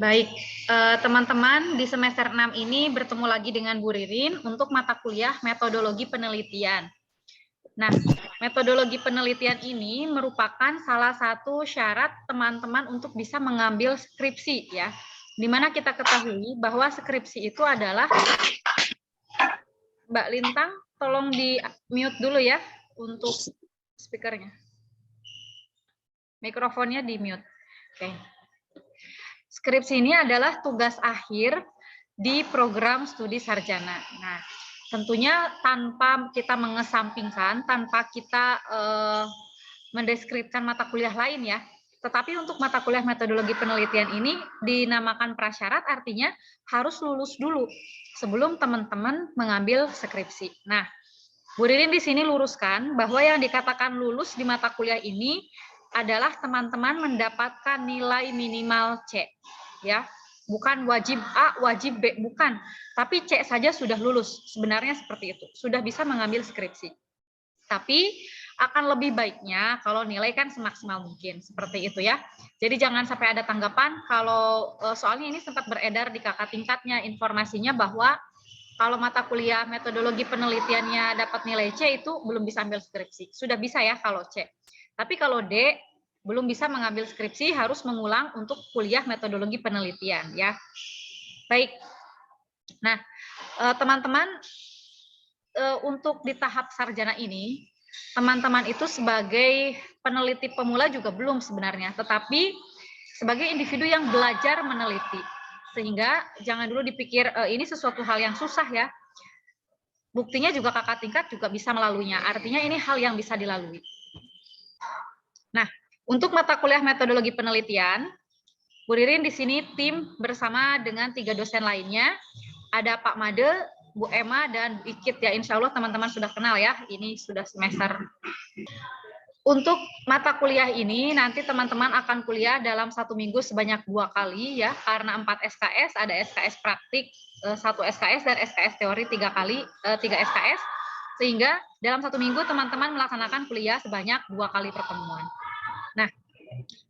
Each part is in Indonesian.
Baik, teman-teman di semester 6 ini bertemu lagi dengan Bu Ririn untuk mata kuliah metodologi penelitian. Nah, metodologi penelitian ini merupakan salah satu syarat teman-teman untuk bisa mengambil skripsi ya. Di mana kita ketahui bahwa skripsi itu adalah, Mbak Lintang, tolong di mute dulu ya untuk speakernya. Mikrofonnya di mute. Oke. Skripsi ini adalah tugas akhir di program studi sarjana. Nah, tentunya tanpa kita mengesampingkan, tanpa kita mendeskripsikan mata kuliah lain ya. Tetapi untuk mata kuliah metodologi penelitian ini dinamakan prasyarat, artinya harus lulus dulu sebelum teman-teman mengambil skripsi. Nah, Bu Ririn di sini luruskan bahwa yang dikatakan lulus di mata kuliah ini adalah teman-teman mendapatkan nilai minimal C, ya, bukan wajib A, wajib B, bukan, tapi C saja sudah lulus, sebenarnya seperti itu, sudah bisa mengambil skripsi. Tapi akan lebih baiknya kalau nilai kan semaksimal mungkin, seperti itu ya. Jadi jangan sampai ada tanggapan kalau soalnya ini sempat beredar di kakak tingkatnya informasinya bahwa kalau mata kuliah metodologi penelitiannya dapat nilai C itu belum bisa ambil skripsi. Sudah bisa ya kalau C. Tapi kalau D belum bisa mengambil skripsi, harus mengulang untuk kuliah metodologi penelitian ya. Baik. Nah, teman-teman, untuk di tahap sarjana ini, teman-teman itu sebagai peneliti pemula juga belum sebenarnya, tetapi sebagai individu yang belajar meneliti. Sehingga jangan dulu dipikir ini sesuatu hal yang susah ya. Buktinya juga kakak tingkat juga bisa melaluinya. Artinya ini hal yang bisa dilalui. Nah, untuk mata kuliah metodologi penelitian, Bu Ririn di sini tim bersama dengan 3 dosen lainnya. Ada Pak Made, Bu Emma, dan Bu Ikit ya. Insya Allah teman-teman sudah kenal ya. Ini sudah semester. Untuk mata kuliah ini nanti teman-teman akan kuliah dalam 1 minggu sebanyak 2 kali ya, karena 4 SKS, ada SKS praktik 1 SKS dan SKS teori 3 SKS, sehingga dalam 1 minggu teman-teman melaksanakan kuliah sebanyak 2 kali pertemuan. Nah,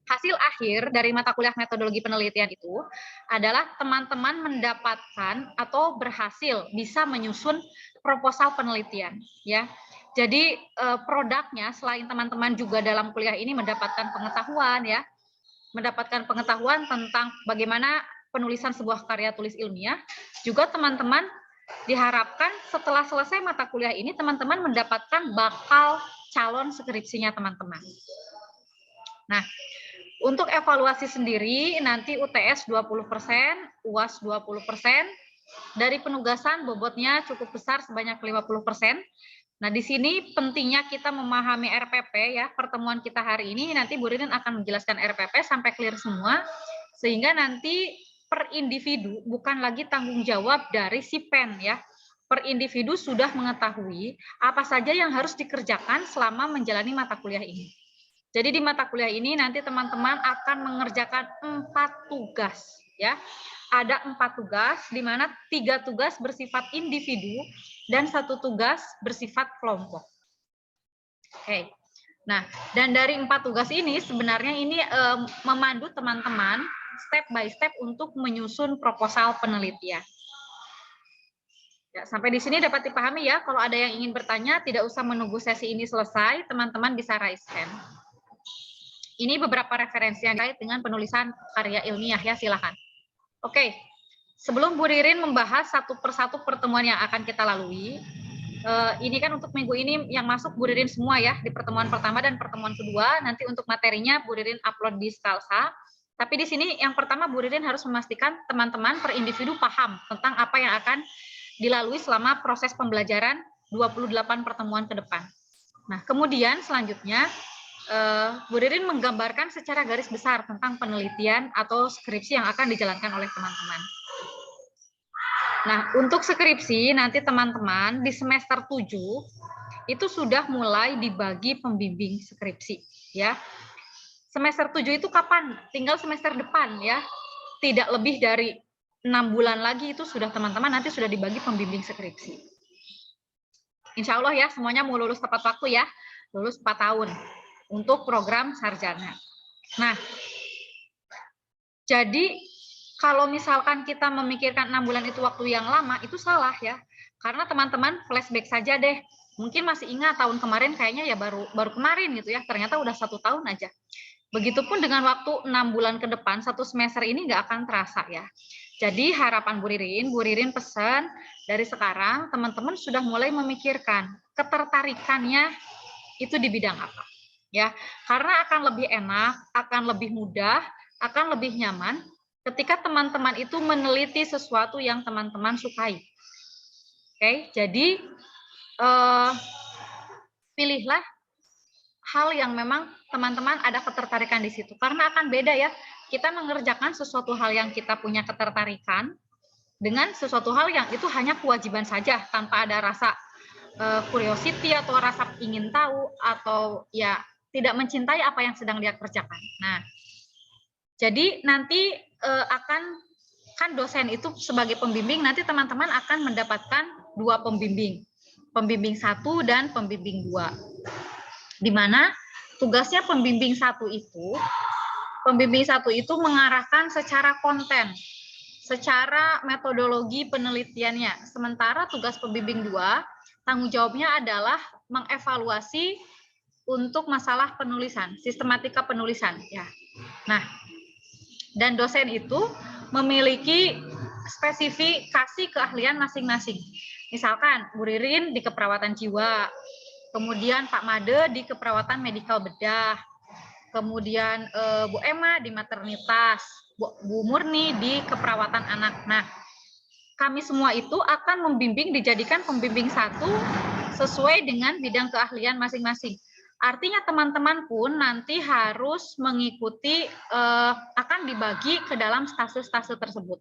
hasil akhir dari mata kuliah metodologi penelitian itu adalah teman-teman mendapatkan atau berhasil bisa menyusun proposal penelitian ya. Jadi produknya selain teman-teman juga dalam kuliah ini mendapatkan pengetahuan ya, mendapatkan pengetahuan tentang bagaimana penulisan sebuah karya tulis ilmiah, juga teman-teman diharapkan setelah selesai mata kuliah ini teman-teman mendapatkan bakal calon skripsinya teman-teman. Nah, untuk evaluasi sendiri nanti UTS 20%, UAS 20%, dari penugasan bobotnya cukup besar sebanyak 50%. Nah, di sini pentingnya kita memahami RPP ya, pertemuan kita hari ini nanti Bu Ririn akan menjelaskan RPP sampai clear semua, sehingga nanti per individu bukan lagi tanggung jawab dari si pen ya. Per individu sudah mengetahui apa saja yang harus dikerjakan selama menjalani mata kuliah ini. Jadi di mata kuliah ini nanti teman-teman akan mengerjakan 4 tugas ya. Ada 4 tugas di mana 3 tugas bersifat individu dan 1 tugas bersifat kelompok. Oke. Nah, dan dari 4 tugas ini sebenarnya ini memandu teman-teman step by step untuk menyusun proposal penelitian. Ya, sampai di sini dapat dipahami ya. Kalau ada yang ingin bertanya, tidak usah menunggu sesi ini selesai, teman-teman bisa raise hand. Ini beberapa referensi yang terkait dengan penulisan karya ilmiah ya, silakan. Oke, sebelum Bu Ririn membahas satu persatu pertemuan yang akan kita lalui, ini kan untuk minggu ini yang masuk Bu Ririn semua ya, di pertemuan pertama dan pertemuan kedua, nanti untuk materinya Bu Ririn upload di Skalsa, tapi di sini yang pertama Bu Ririn harus memastikan teman-teman per individu paham tentang apa yang akan dilalui selama proses pembelajaran 28 pertemuan ke depan. Nah, kemudian selanjutnya, Bu Ririn menggambarkan secara garis besar tentang penelitian atau skripsi yang akan dijalankan oleh teman-teman. Nah, untuk skripsi nanti teman-teman di semester 7 itu sudah mulai dibagi pembimbing skripsi ya. Semester 7 itu kapan? Tinggal semester depan ya. Tidak lebih dari 6 bulan lagi itu sudah teman-teman nanti sudah dibagi pembimbing skripsi. Insya Allah ya semuanya mau lulus tepat waktu ya. Lulus 4 tahun. Untuk program sarjana. Nah, jadi kalau misalkan kita memikirkan 6 bulan itu waktu yang lama, itu salah ya. Karena teman-teman flashback saja deh. Mungkin masih ingat tahun kemarin kayaknya ya baru kemarin gitu ya. Ternyata udah 1 tahun aja. Begitupun dengan waktu 6 bulan ke depan, 1 semester ini nggak akan terasa ya. Jadi harapan Bu Ririn pesan dari sekarang teman-teman sudah mulai memikirkan ketertarikannya itu di bidang apa. Ya, karena akan lebih enak, akan lebih mudah, akan lebih nyaman ketika teman-teman itu meneliti sesuatu yang teman-teman sukai. Oke, jadi pilihlah hal yang memang teman-teman ada ketertarikan di situ. Karena akan beda ya, kita mengerjakan sesuatu hal yang kita punya ketertarikan dengan sesuatu hal yang itu hanya kewajiban saja tanpa ada rasa curiosity atau rasa ingin tahu atau ya tidak mencintai apa yang sedang dia kerjakan. Nah, jadi nanti kan dosen itu sebagai pembimbing, nanti teman-teman akan mendapatkan 2 pembimbing. Pembimbing 1 dan pembimbing 2. Di mana tugasnya pembimbing 1 itu mengarahkan secara konten, secara metodologi penelitiannya. Sementara tugas pembimbing 2, tanggung jawabnya adalah mengevaluasi untuk masalah penulisan, sistematika penulisan ya. Nah, dan dosen itu memiliki spesifikasi keahlian masing-masing. Misalkan Bu Ririn di keperawatan jiwa, kemudian Pak Made di keperawatan medikal bedah, kemudian Bu Emma di maternitas, Bu Murni di keperawatan anak. Nah, kami semua itu akan membimbing, dijadikan pembimbing 1 sesuai dengan bidang keahlian masing-masing. Artinya teman-teman pun nanti harus mengikuti, akan dibagi ke dalam stase-stase tersebut.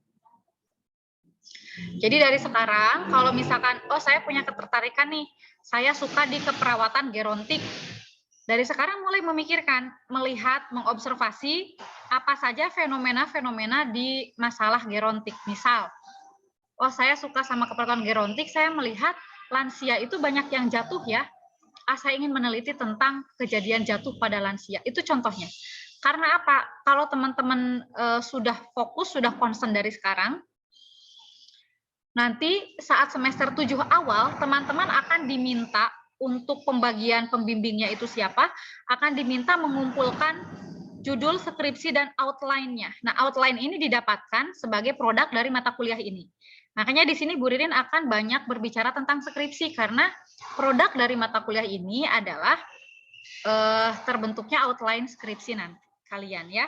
Jadi dari sekarang, kalau misalkan, oh saya punya ketertarikan nih, saya suka di keperawatan gerontik. Dari sekarang mulai memikirkan, melihat, mengobservasi apa saja fenomena-fenomena di masalah gerontik. Misal, oh saya suka sama keperawatan gerontik, saya melihat lansia itu banyak yang jatuh ya. Saya ingin meneliti tentang kejadian jatuh pada lansia. Itu contohnya. Karena apa? Kalau teman-teman sudah fokus, sudah concern dari sekarang, nanti saat semester 7 awal, teman-teman akan diminta untuk pembagian pembimbingnya itu siapa, akan diminta mengumpulkan judul skripsi dan outline-nya. Nah, outline ini didapatkan sebagai produk dari mata kuliah ini. Makanya di sini Bu Ririn akan banyak berbicara tentang skripsi, karena produk dari mata kuliah ini adalah terbentuknya outline skripsi nanti kalian ya.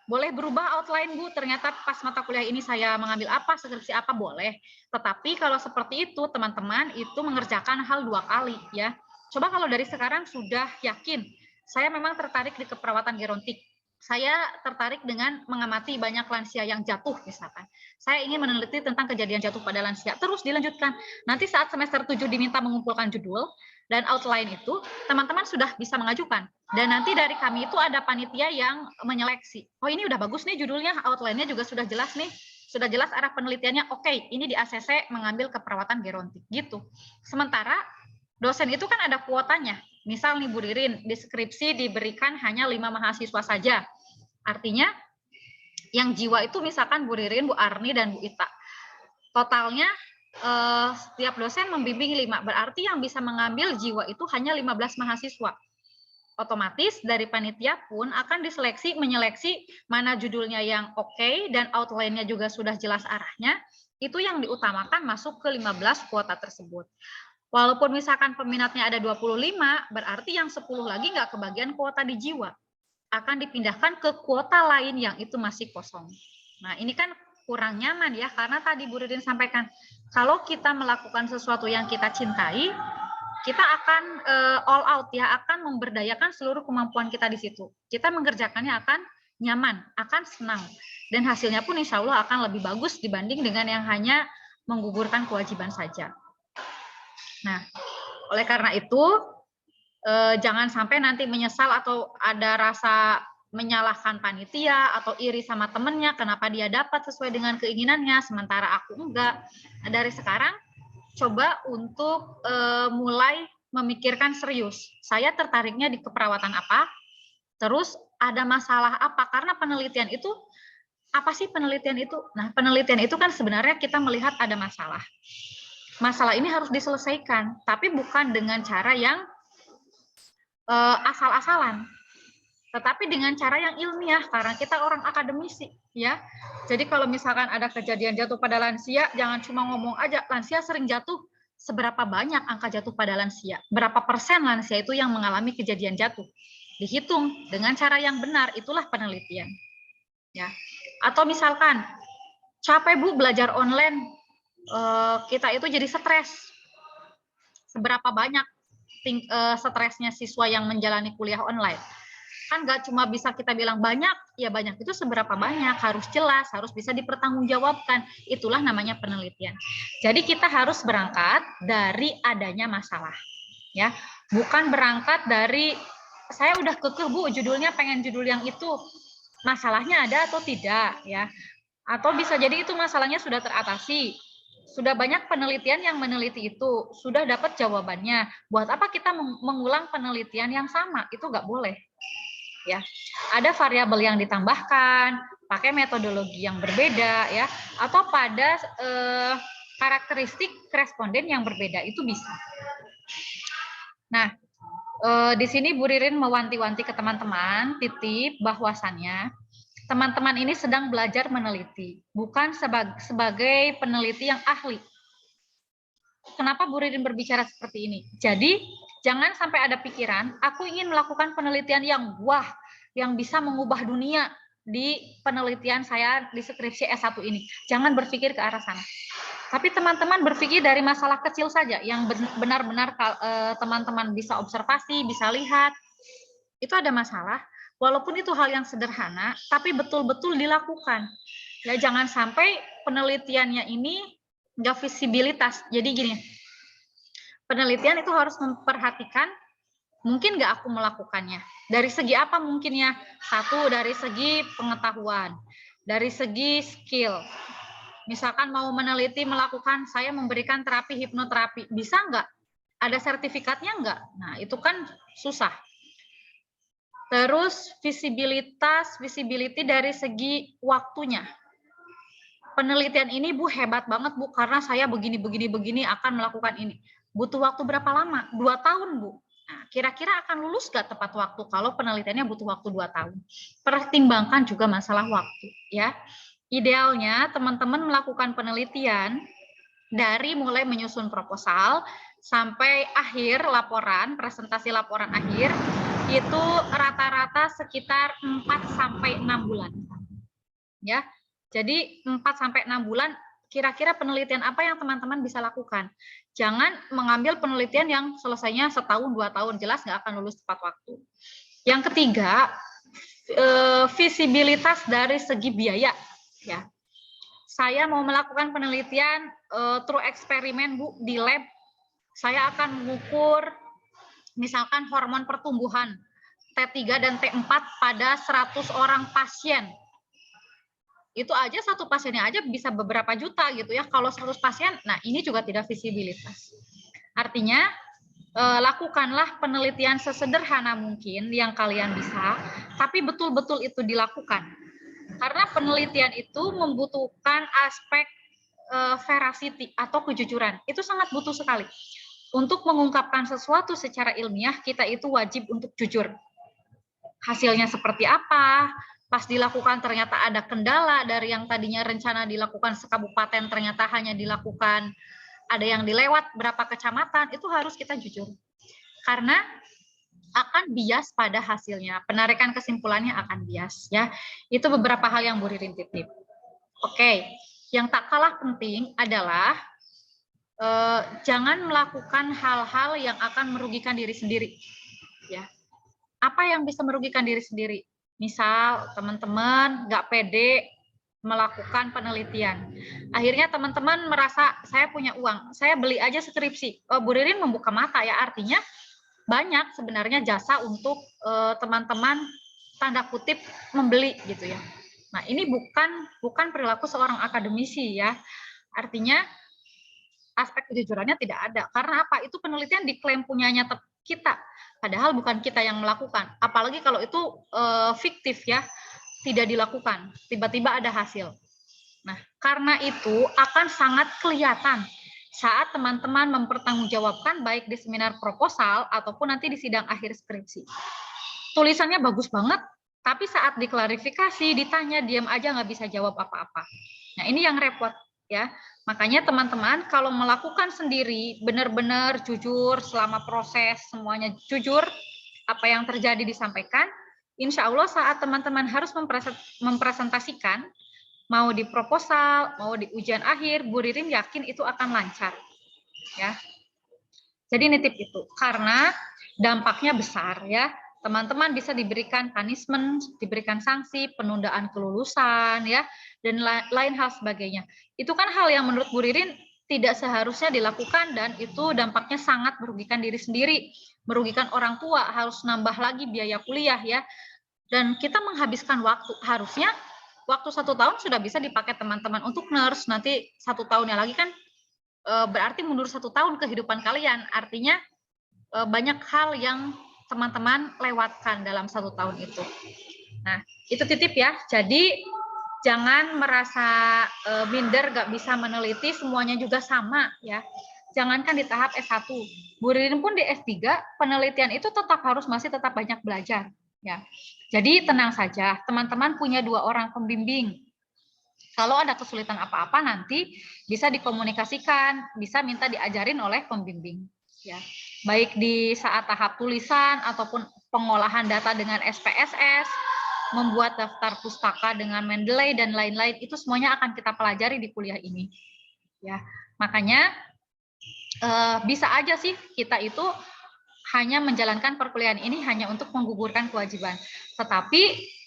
Boleh berubah outline Bu, ternyata pas mata kuliah ini saya mengambil apa, skripsi apa, boleh. Tetapi kalau seperti itu, teman-teman itu mengerjakan hal 2 kali ya. Coba kalau dari sekarang sudah yakin, saya memang tertarik di keperawatan gerontik. Saya tertarik dengan mengamati banyak lansia yang jatuh misalkan. Saya ingin meneliti tentang kejadian jatuh pada lansia. Terus dilanjutkan. Nanti saat semester 7 diminta mengumpulkan judul dan outline itu, teman-teman sudah bisa mengajukan. Dan nanti dari kami itu ada panitia yang menyeleksi. Oh ini udah bagus nih judulnya, outline-nya juga sudah jelas nih. Sudah jelas arah penelitiannya, oke, ini di ACC mengambil keperawatan gerontik. Gitu. Sementara dosen itu kan ada kuotanya. Misal nih Bu Ririn, di skripsi diberikan hanya 5 mahasiswa saja. Artinya yang jiwa itu misalkan Bu Ririn, Bu Arni, dan Bu Ita. Totalnya setiap dosen membimbing 5. Berarti yang bisa mengambil jiwa itu hanya 15 mahasiswa. Otomatis dari panitia pun akan diseleksi, menyeleksi mana judulnya yang oke dan outline-nya juga sudah jelas arahnya. Itu yang diutamakan masuk ke 15 kuota tersebut. Walaupun misalkan peminatnya ada 25, berarti yang 10 lagi nggak kebagian kuota di jiwa. Akan dipindahkan ke kuota lain yang itu masih kosong. Nah, ini kan kurang nyaman ya, karena tadi Bu Ririn sampaikan, kalau kita melakukan sesuatu yang kita cintai, kita akan all out ya, akan memberdayakan seluruh kemampuan kita di situ. Kita mengerjakannya akan nyaman, akan senang. Dan hasilnya pun insya Allah akan lebih bagus dibanding dengan yang hanya menggugurkan kewajiban saja. Nah, oleh karena itu, jangan sampai nanti menyesal atau ada rasa menyalahkan panitia atau iri sama temennya, kenapa dia dapat sesuai dengan keinginannya, sementara aku enggak. Nah, dari sekarang, coba untuk mulai memikirkan serius. Saya tertariknya di keperawatan apa, terus ada masalah apa, karena penelitian itu Apa sih penelitian itu? Nah, penelitian itu kan sebenarnya kita melihat ada masalah. Masalah ini harus diselesaikan, tapi bukan dengan cara yang asal-asalan, tetapi dengan cara yang ilmiah, karena kita orang akademisi, ya. Jadi kalau misalkan ada kejadian jatuh pada lansia, jangan cuma ngomong aja, lansia sering jatuh, seberapa banyak angka jatuh pada lansia? Berapa persen lansia itu yang mengalami kejadian jatuh? Dihitung dengan cara yang benar, itulah penelitian. Ya. Atau misalkan, capek Bu belajar online, kita itu jadi stres. Seberapa banyak stresnya siswa yang menjalani kuliah online? Kan nggak cuma bisa kita bilang banyak, ya banyak itu seberapa banyak, harus jelas, harus bisa dipertanggungjawabkan. Itulah namanya penelitian. Jadi kita harus berangkat dari adanya masalah, ya, bukan berangkat dari saya udah kekeh Bu, judulnya pengen judul yang itu, masalahnya ada atau tidak, ya, atau bisa jadi itu masalahnya sudah teratasi. Sudah banyak penelitian yang meneliti itu, sudah dapat jawabannya. Buat apa kita mengulang penelitian yang sama? Itu nggak boleh. Ya, ada variabel yang ditambahkan, pakai metodologi yang berbeda, ya, atau pada karakteristik responden yang berbeda, itu bisa. Nah, di sini Bu Ririn mewanti-wanti ke teman-teman, titip bahwasannya teman-teman ini sedang belajar meneliti, bukan sebagai peneliti yang ahli. Kenapa Bu Ririn berbicara seperti ini? Jadi, jangan sampai ada pikiran, aku ingin melakukan penelitian yang wah, yang bisa mengubah dunia di penelitian saya di skripsi S1 ini. Jangan berpikir ke arah sana. Tapi teman-teman berpikir dari masalah kecil saja, yang benar-benar teman-teman bisa observasi, bisa lihat, itu ada masalah, walaupun itu hal yang sederhana, tapi betul-betul dilakukan. Ya, jangan sampai penelitiannya ini nggak visibilitas. Jadi gini, penelitian itu harus memperhatikan, mungkin nggak aku melakukannya. Dari segi apa mungkinnya? Satu, dari segi pengetahuan, dari segi skill. Misalkan mau meneliti melakukan, saya memberikan terapi hipnoterapi, bisa nggak? Ada sertifikatnya nggak? Nah, itu kan susah. Terus visibility dari segi waktunya. Penelitian ini Bu hebat banget Bu, karena saya begini akan melakukan ini. Butuh waktu berapa lama? 2 tahun Bu. Nah, kira-kira akan lulus nggak tepat waktu kalau penelitiannya butuh waktu 2 tahun? Pertimbangkan juga masalah waktu, ya. Idealnya teman-teman melakukan penelitian dari mulai menyusun proposal sampai akhir laporan, presentasi laporan akhir, itu rata-rata sekitar 4 sampai 6 bulan. Ya. Jadi 4 sampai 6 bulan, kira-kira penelitian apa yang teman-teman bisa lakukan? Jangan mengambil penelitian yang selesainya setahun 2 tahun, jelas nggak akan lulus tepat waktu. Yang ketiga, visibilitas dari segi biaya. Ya, saya mau melakukan penelitian through eksperimen Bu di lab. Saya akan mengukur misalkan hormon pertumbuhan T3 dan T4 pada 100 orang pasien. Itu aja satu pasiennya aja bisa beberapa juta gitu ya. Kalau 100 pasien, nah ini juga tidak visibilitas. Artinya lakukanlah penelitian sesederhana mungkin yang kalian bisa, tapi betul-betul itu dilakukan. Karena penelitian itu membutuhkan aspek veracity atau kejujuran. Itu sangat butuh sekali. Untuk mengungkapkan sesuatu secara ilmiah, kita itu wajib untuk jujur. Hasilnya seperti apa, pas dilakukan ternyata ada kendala dari yang tadinya rencana dilakukan sekabupaten, ternyata hanya dilakukan ada yang dilewat berapa kecamatan, itu harus kita jujur. Karena akan bias pada hasilnya, penarikan kesimpulannya akan bias ya. Itu beberapa hal yang Bu Ririn titip. Oke, yang tak kalah penting adalah jangan melakukan hal-hal yang akan merugikan diri sendiri. Ya, apa yang bisa merugikan diri sendiri? Misal teman-teman nggak pede melakukan penelitian. Akhirnya teman-teman merasa saya punya uang, saya beli aja skripsi. Bu Ririn membuka mata ya, artinya banyak sebenarnya jasa untuk teman-teman tanda kutip membeli gitu ya. Nah, ini bukan perilaku seorang akademisi ya. Artinya aspek kejujurannya tidak ada. Karena apa? Itu penelitian diklaim punyanya kita, padahal bukan kita yang melakukan. Apalagi kalau itu fiktif ya. tidak dilakukan, tiba-tiba ada hasil. Nah, karena itu akan sangat kelihatan saat teman-teman mempertanggungjawabkan baik di seminar proposal ataupun nanti di sidang akhir skripsi. Tulisannya bagus banget, tapi saat diklarifikasi, ditanya, diam aja nggak bisa jawab apa-apa. Nah, ini yang repot ya. Makanya teman-teman kalau melakukan sendiri, benar-benar jujur selama proses, semuanya jujur, apa yang terjadi disampaikan, insya Allah saat teman-teman harus mempresentasikan, mau di proposal, mau di ujian akhir, Bu Ririn yakin itu akan lancar. Ya. Jadi nitip itu, karena dampaknya besar ya. Teman-teman bisa diberikan punishment, diberikan sanksi, penundaan kelulusan ya, dan lain hal sebagainya. Itu kan hal yang menurut Bu Ririn tidak seharusnya dilakukan dan itu dampaknya sangat merugikan diri sendiri, merugikan orang tua, harus nambah lagi biaya kuliah ya. Dan kita menghabiskan waktu, harusnya waktu 1 tahun sudah bisa dipakai teman-teman untuk nurse, nanti 1 tahunnya lagi kan berarti mundur 1 tahun kehidupan kalian, artinya banyak hal yang teman-teman lewatkan dalam 1 tahun itu. Nah, itu titip ya. Jadi jangan merasa minder gak bisa meneliti, semuanya juga sama ya. Jangankan di tahap S1, Bu Ririn pun di S3 penelitian itu masih tetap banyak belajar ya. Jadi tenang saja, teman-teman punya 2 orang pembimbing. Kalau ada kesulitan apa-apa nanti bisa dikomunikasikan, bisa minta diajarin oleh pembimbing ya. Baik di saat tahap tulisan ataupun pengolahan data dengan SPSS, membuat daftar pustaka dengan Mendeley dan lain-lain, itu semuanya akan kita pelajari di kuliah ini. Ya, makanya bisa aja sih kita itu hanya menjalankan perkuliahan ini hanya untuk menggugurkan kewajiban. Tetapi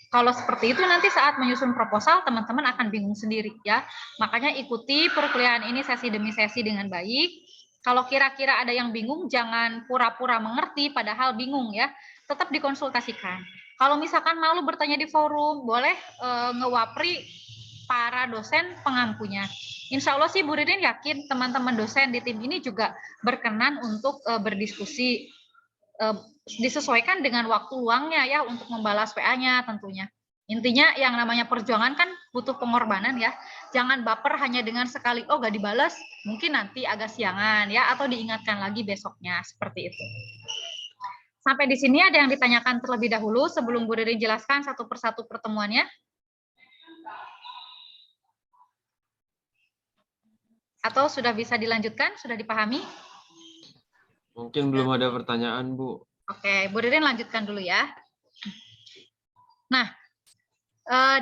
kalau seperti itu nanti saat menyusun proposal teman-teman akan bingung sendiri ya. Makanya ikuti perkuliahan ini sesi demi sesi dengan baik. Kalau kira-kira ada yang bingung, jangan pura-pura mengerti padahal bingung ya. Tetap dikonsultasikan. Kalau misalkan malu bertanya di forum, boleh ngewapri para dosen pengampunya. Insya Allah sih Bu Ririn yakin teman-teman dosen di tim ini juga berkenan untuk berdiskusi, disesuaikan dengan waktu luangnya ya untuk membalas WA-nya tentunya. Intinya yang namanya perjuangan kan butuh pengorbanan ya. Jangan baper hanya dengan sekali, oh gak dibalas, mungkin nanti agak siangan ya, atau diingatkan lagi besoknya, seperti itu. Sampai di sini ada yang ditanyakan terlebih dahulu sebelum Bu Ririn jelaskan satu persatu pertemuannya? Atau sudah bisa dilanjutkan, sudah dipahami? Mungkin belum ada pertanyaan, Bu. Oke, Bu Ririn lanjutkan dulu ya. Nah,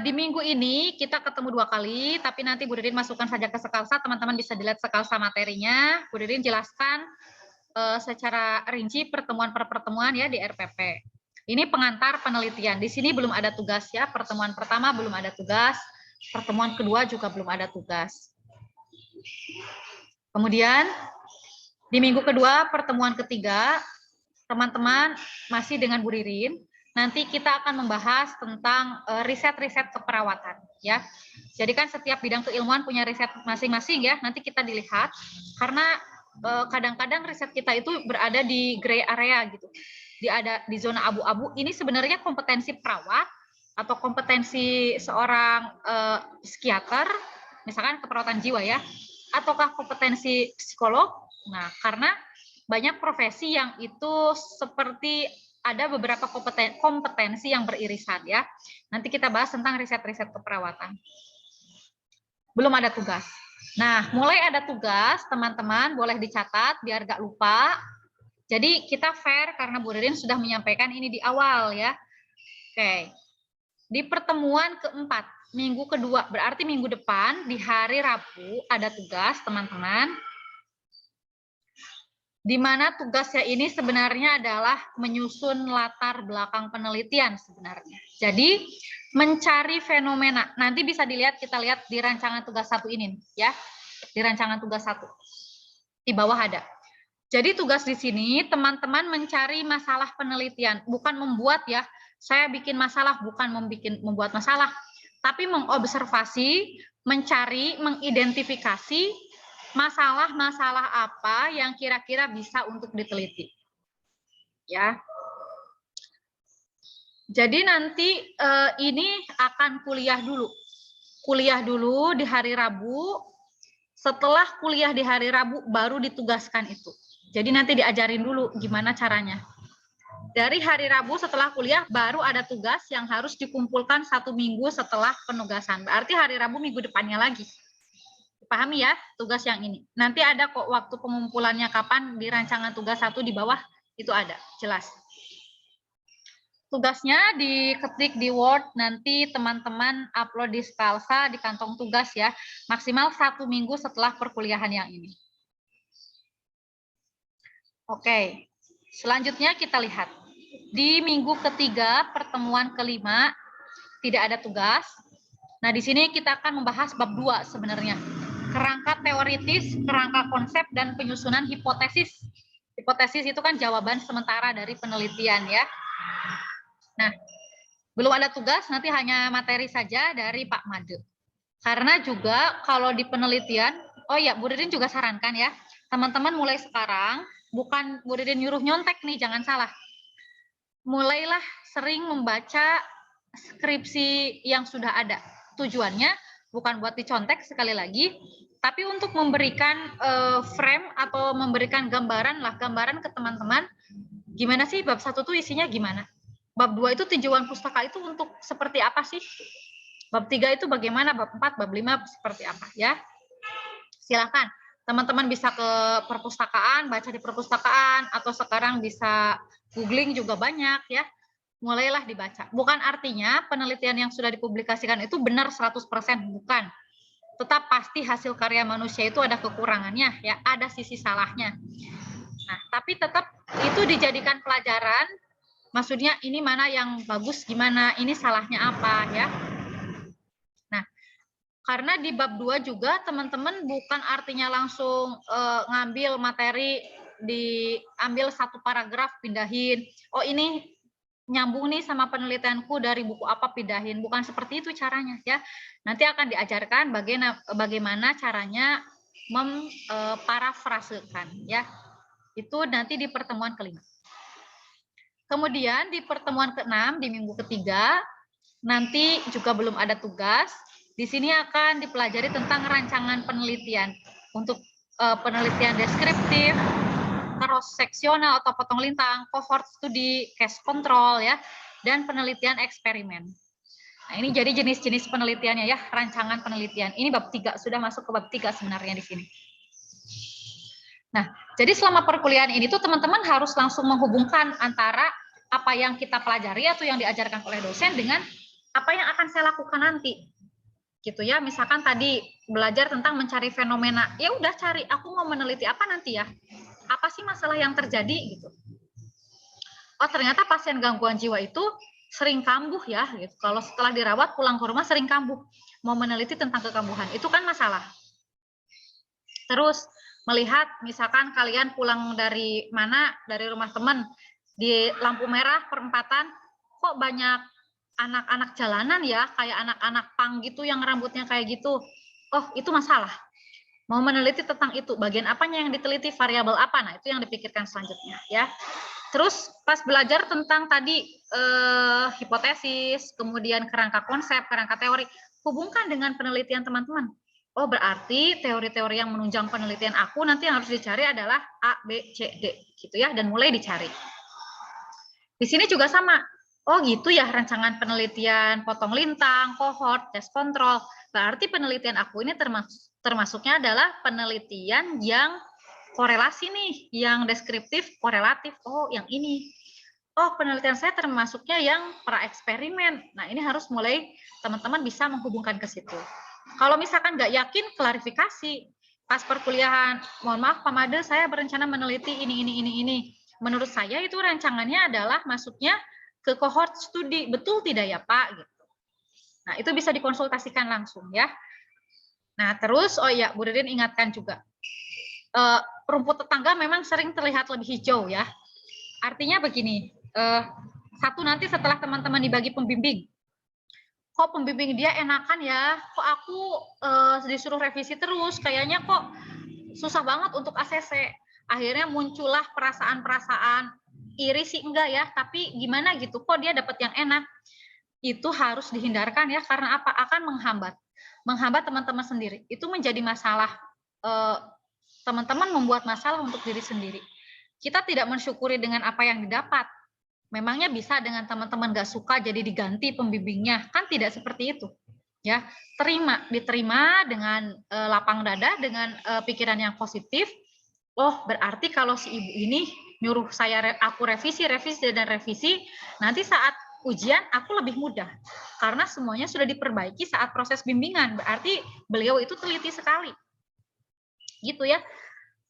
di minggu ini kita ketemu 2 kali, tapi nanti Bu Ririn masukkan saja ke Sekalsa, teman-teman bisa dilihat Sekalsa materinya. Bu Ririn jelaskan secara rinci pertemuan per pertemuan ya di RPP. Ini pengantar penelitian. Di sini belum ada tugas ya. Pertemuan pertama belum ada tugas, pertemuan kedua juga belum ada tugas. Kemudian di minggu kedua, pertemuan ketiga, teman-teman masih dengan Bu Ririn. Nanti kita akan membahas tentang riset-riset keperawatan ya. Jadi kan setiap bidang keilmuan punya riset masing-masing ya. Nanti kita dilihat karena kadang-kadang riset kita itu berada di gray area gitu. Di zona abu-abu. Ini sebenarnya kompetensi perawat atau kompetensi seorang psikiater, misalkan keperawatan jiwa ya, ataukah kompetensi psikolog. Nah, karena banyak profesi yang itu seperti ada beberapa kompetensi yang beririsan ya. Nanti kita bahas tentang riset-riset keperawatan. Belum ada tugas. Nah, mulai ada tugas, teman-teman boleh dicatat biar gak lupa. Jadi kita fair karena Bu Ririn sudah menyampaikan ini di awal ya. Oke. Di pertemuan keempat, minggu kedua, berarti minggu depan di hari Rabu ada tugas, teman-teman. Di mana tugasnya ini sebenarnya adalah menyusun latar belakang penelitian sebenarnya. Jadi mencari fenomena. Nanti bisa dilihat, kita lihat di rancangan tugas 1 ini ya. Di rancangan tugas 1. Di bawah ada. Jadi tugas di sini teman-teman mencari masalah penelitian, bukan membuat ya. Saya bikin masalah bukan membuat masalah, tapi mengobservasi, mencari, mengidentifikasi masalah-masalah apa yang kira-kira bisa untuk diteliti. Ya. Jadi nanti ini akan kuliah dulu. Kuliah dulu di hari Rabu. Setelah kuliah di hari Rabu baru ditugaskan itu. Jadi nanti diajarin dulu gimana caranya. Dari hari Rabu setelah kuliah baru ada tugas yang harus dikumpulkan 1 minggu setelah penugasan. Berarti hari Rabu minggu depannya lagi. Pahami ya tugas yang ini. Nanti ada kok waktu pengumpulannya kapan di rancangan tugas 1 di bawah itu ada, jelas. Tugasnya diketik di Word, nanti teman-teman upload di Skalsa di kantong tugas ya. Maksimal 1 minggu setelah perkuliahan yang ini. Oke, selanjutnya kita lihat. Di minggu ketiga, pertemuan kelima, tidak ada tugas. Nah, di sini kita akan membahas bab 2 sebenarnya. Kerangka teoritis, kerangka konsep, dan penyusunan hipotesis. Hipotesis itu kan jawaban sementara dari penelitian ya. Nah, belum ada tugas, nanti hanya materi saja dari Pak Made. Karena juga kalau di penelitian, oh ya, Bu Ririn juga sarankan ya, teman-teman mulai sekarang, bukan Bu Ririn nyuruh nyontek nih, jangan salah. Mulailah sering membaca skripsi yang sudah ada. Tujuannya bukan buat dicontek sekali lagi, tapi untuk memberikan frame atau memberikan gambaran ke teman-teman, gimana sih bab 1 tuh isinya gimana? Bab 2 itu tinjauan pustaka itu untuk seperti apa sih? Bab 3 itu bagaimana? Bab 4, bab 5 seperti apa ya? Silakan. Teman-teman bisa ke perpustakaan, baca di perpustakaan, atau sekarang bisa googling juga banyak ya. Mulailah dibaca. Bukan artinya penelitian yang sudah dipublikasikan itu benar 100%, bukan. Tetap pasti hasil karya manusia itu ada kekurangannya ya, ada sisi salahnya. Nah, tapi tetap itu dijadikan pelajaran. Maksudnya ini mana yang bagus gimana, ini salahnya apa ya. Nah, karena di bab 2 juga teman-teman bukan artinya langsung ngambil materi, diambil 1 paragraf, pindahin. Oh ini nyambung nih sama penelitianku dari buku apa, pindahin. Bukan seperti itu caranya ya. Nanti akan diajarkan bagaimana caranya memparafrasekan ya. Itu nanti di pertemuan kelima. Kemudian di pertemuan ke-6 di minggu ketiga nanti juga belum ada tugas. Di sini akan dipelajari tentang rancangan penelitian untuk penelitian deskriptif, cross seksional atau potong lintang, cohort studi, case control ya, dan penelitian eksperimen. Nah, ini jadi jenis-jenis penelitiannya ya, rancangan penelitian. Ini bab 3, sudah masuk ke bab 3 sebenarnya di sini. Nah, jadi selama perkuliahan ini tuh teman-teman harus langsung menghubungkan antara apa yang kita pelajari atau yang diajarkan oleh dosen dengan apa yang akan saya lakukan nanti. Gitu ya, misalkan tadi belajar tentang mencari fenomena, ya udah cari, aku mau meneliti apa nanti ya? Apa sih masalah yang terjadi gitu? Oh, ternyata pasien gangguan jiwa itu sering kambuh ya gitu. Kalau setelah dirawat pulang ke rumah sering kambuh. Mau meneliti tentang kekambuhan, itu kan masalah. Terus melihat misalkan kalian pulang dari mana, dari rumah teman, di lampu merah perempatan, kok banyak anak-anak jalanan ya, kayak anak-anak pang gitu yang rambutnya kayak gitu. Oh, itu masalah. Mau meneliti tentang itu, bagian apanya yang diteliti, variabel apa, nah itu yang dipikirkan selanjutnya ya. Terus pas belajar tentang tadi hipotesis, kemudian kerangka konsep, kerangka teori, hubungkan dengan penelitian teman-teman. Oh, berarti teori-teori yang menunjang penelitian aku nanti yang harus dicari adalah A, B, C, D gitu ya, dan mulai dicari. Di sini juga sama. Oh gitu ya, rancangan penelitian potong lintang, cohort, test control. Berarti penelitian aku ini termasuknya adalah penelitian yang korelasi nih, yang deskriptif, korelatif. Oh, yang ini. Oh, penelitian saya termasuknya yang pra-eksperimen. Nah, ini harus mulai teman-teman bisa menghubungkan ke situ. Kalau misalkan nggak yakin, klarifikasi. Pas perkuliahan, mohon maaf Pak Made, saya berencana meneliti ini. Menurut saya itu rancangannya adalah masuknya ke cohort studi, betul tidak ya Pak? Gitu. Nah, itu bisa dikonsultasikan langsung ya. Nah, terus, oh ya, Bu Ririn ingatkan juga, rumput tetangga memang sering terlihat lebih hijau ya. Artinya begini, satu nanti setelah teman-teman dibagi pembimbing, kok pembimbing dia enakan ya, kok aku disuruh revisi terus, kayaknya kok susah banget untuk ACC. Akhirnya muncullah perasaan-perasaan, iri sih enggak ya, tapi gimana gitu, kok dia dapat yang enak. Itu harus dihindarkan ya, karena apa? Akan menghambat teman-teman sendiri. Itu menjadi masalah, teman-teman membuat masalah untuk diri sendiri. Kita tidak mensyukuri dengan apa yang didapat. Memangnya bisa dengan teman-teman gak suka jadi diganti pembimbingnya? Kan tidak seperti itu. Ya, diterima dengan lapang dada, dengan pikiran yang positif. Oh, berarti kalau si ibu ini nyuruh aku revisi, nanti saat ujian aku lebih mudah. Karena semuanya sudah diperbaiki saat proses bimbingan. Berarti beliau itu teliti sekali. Gitu ya.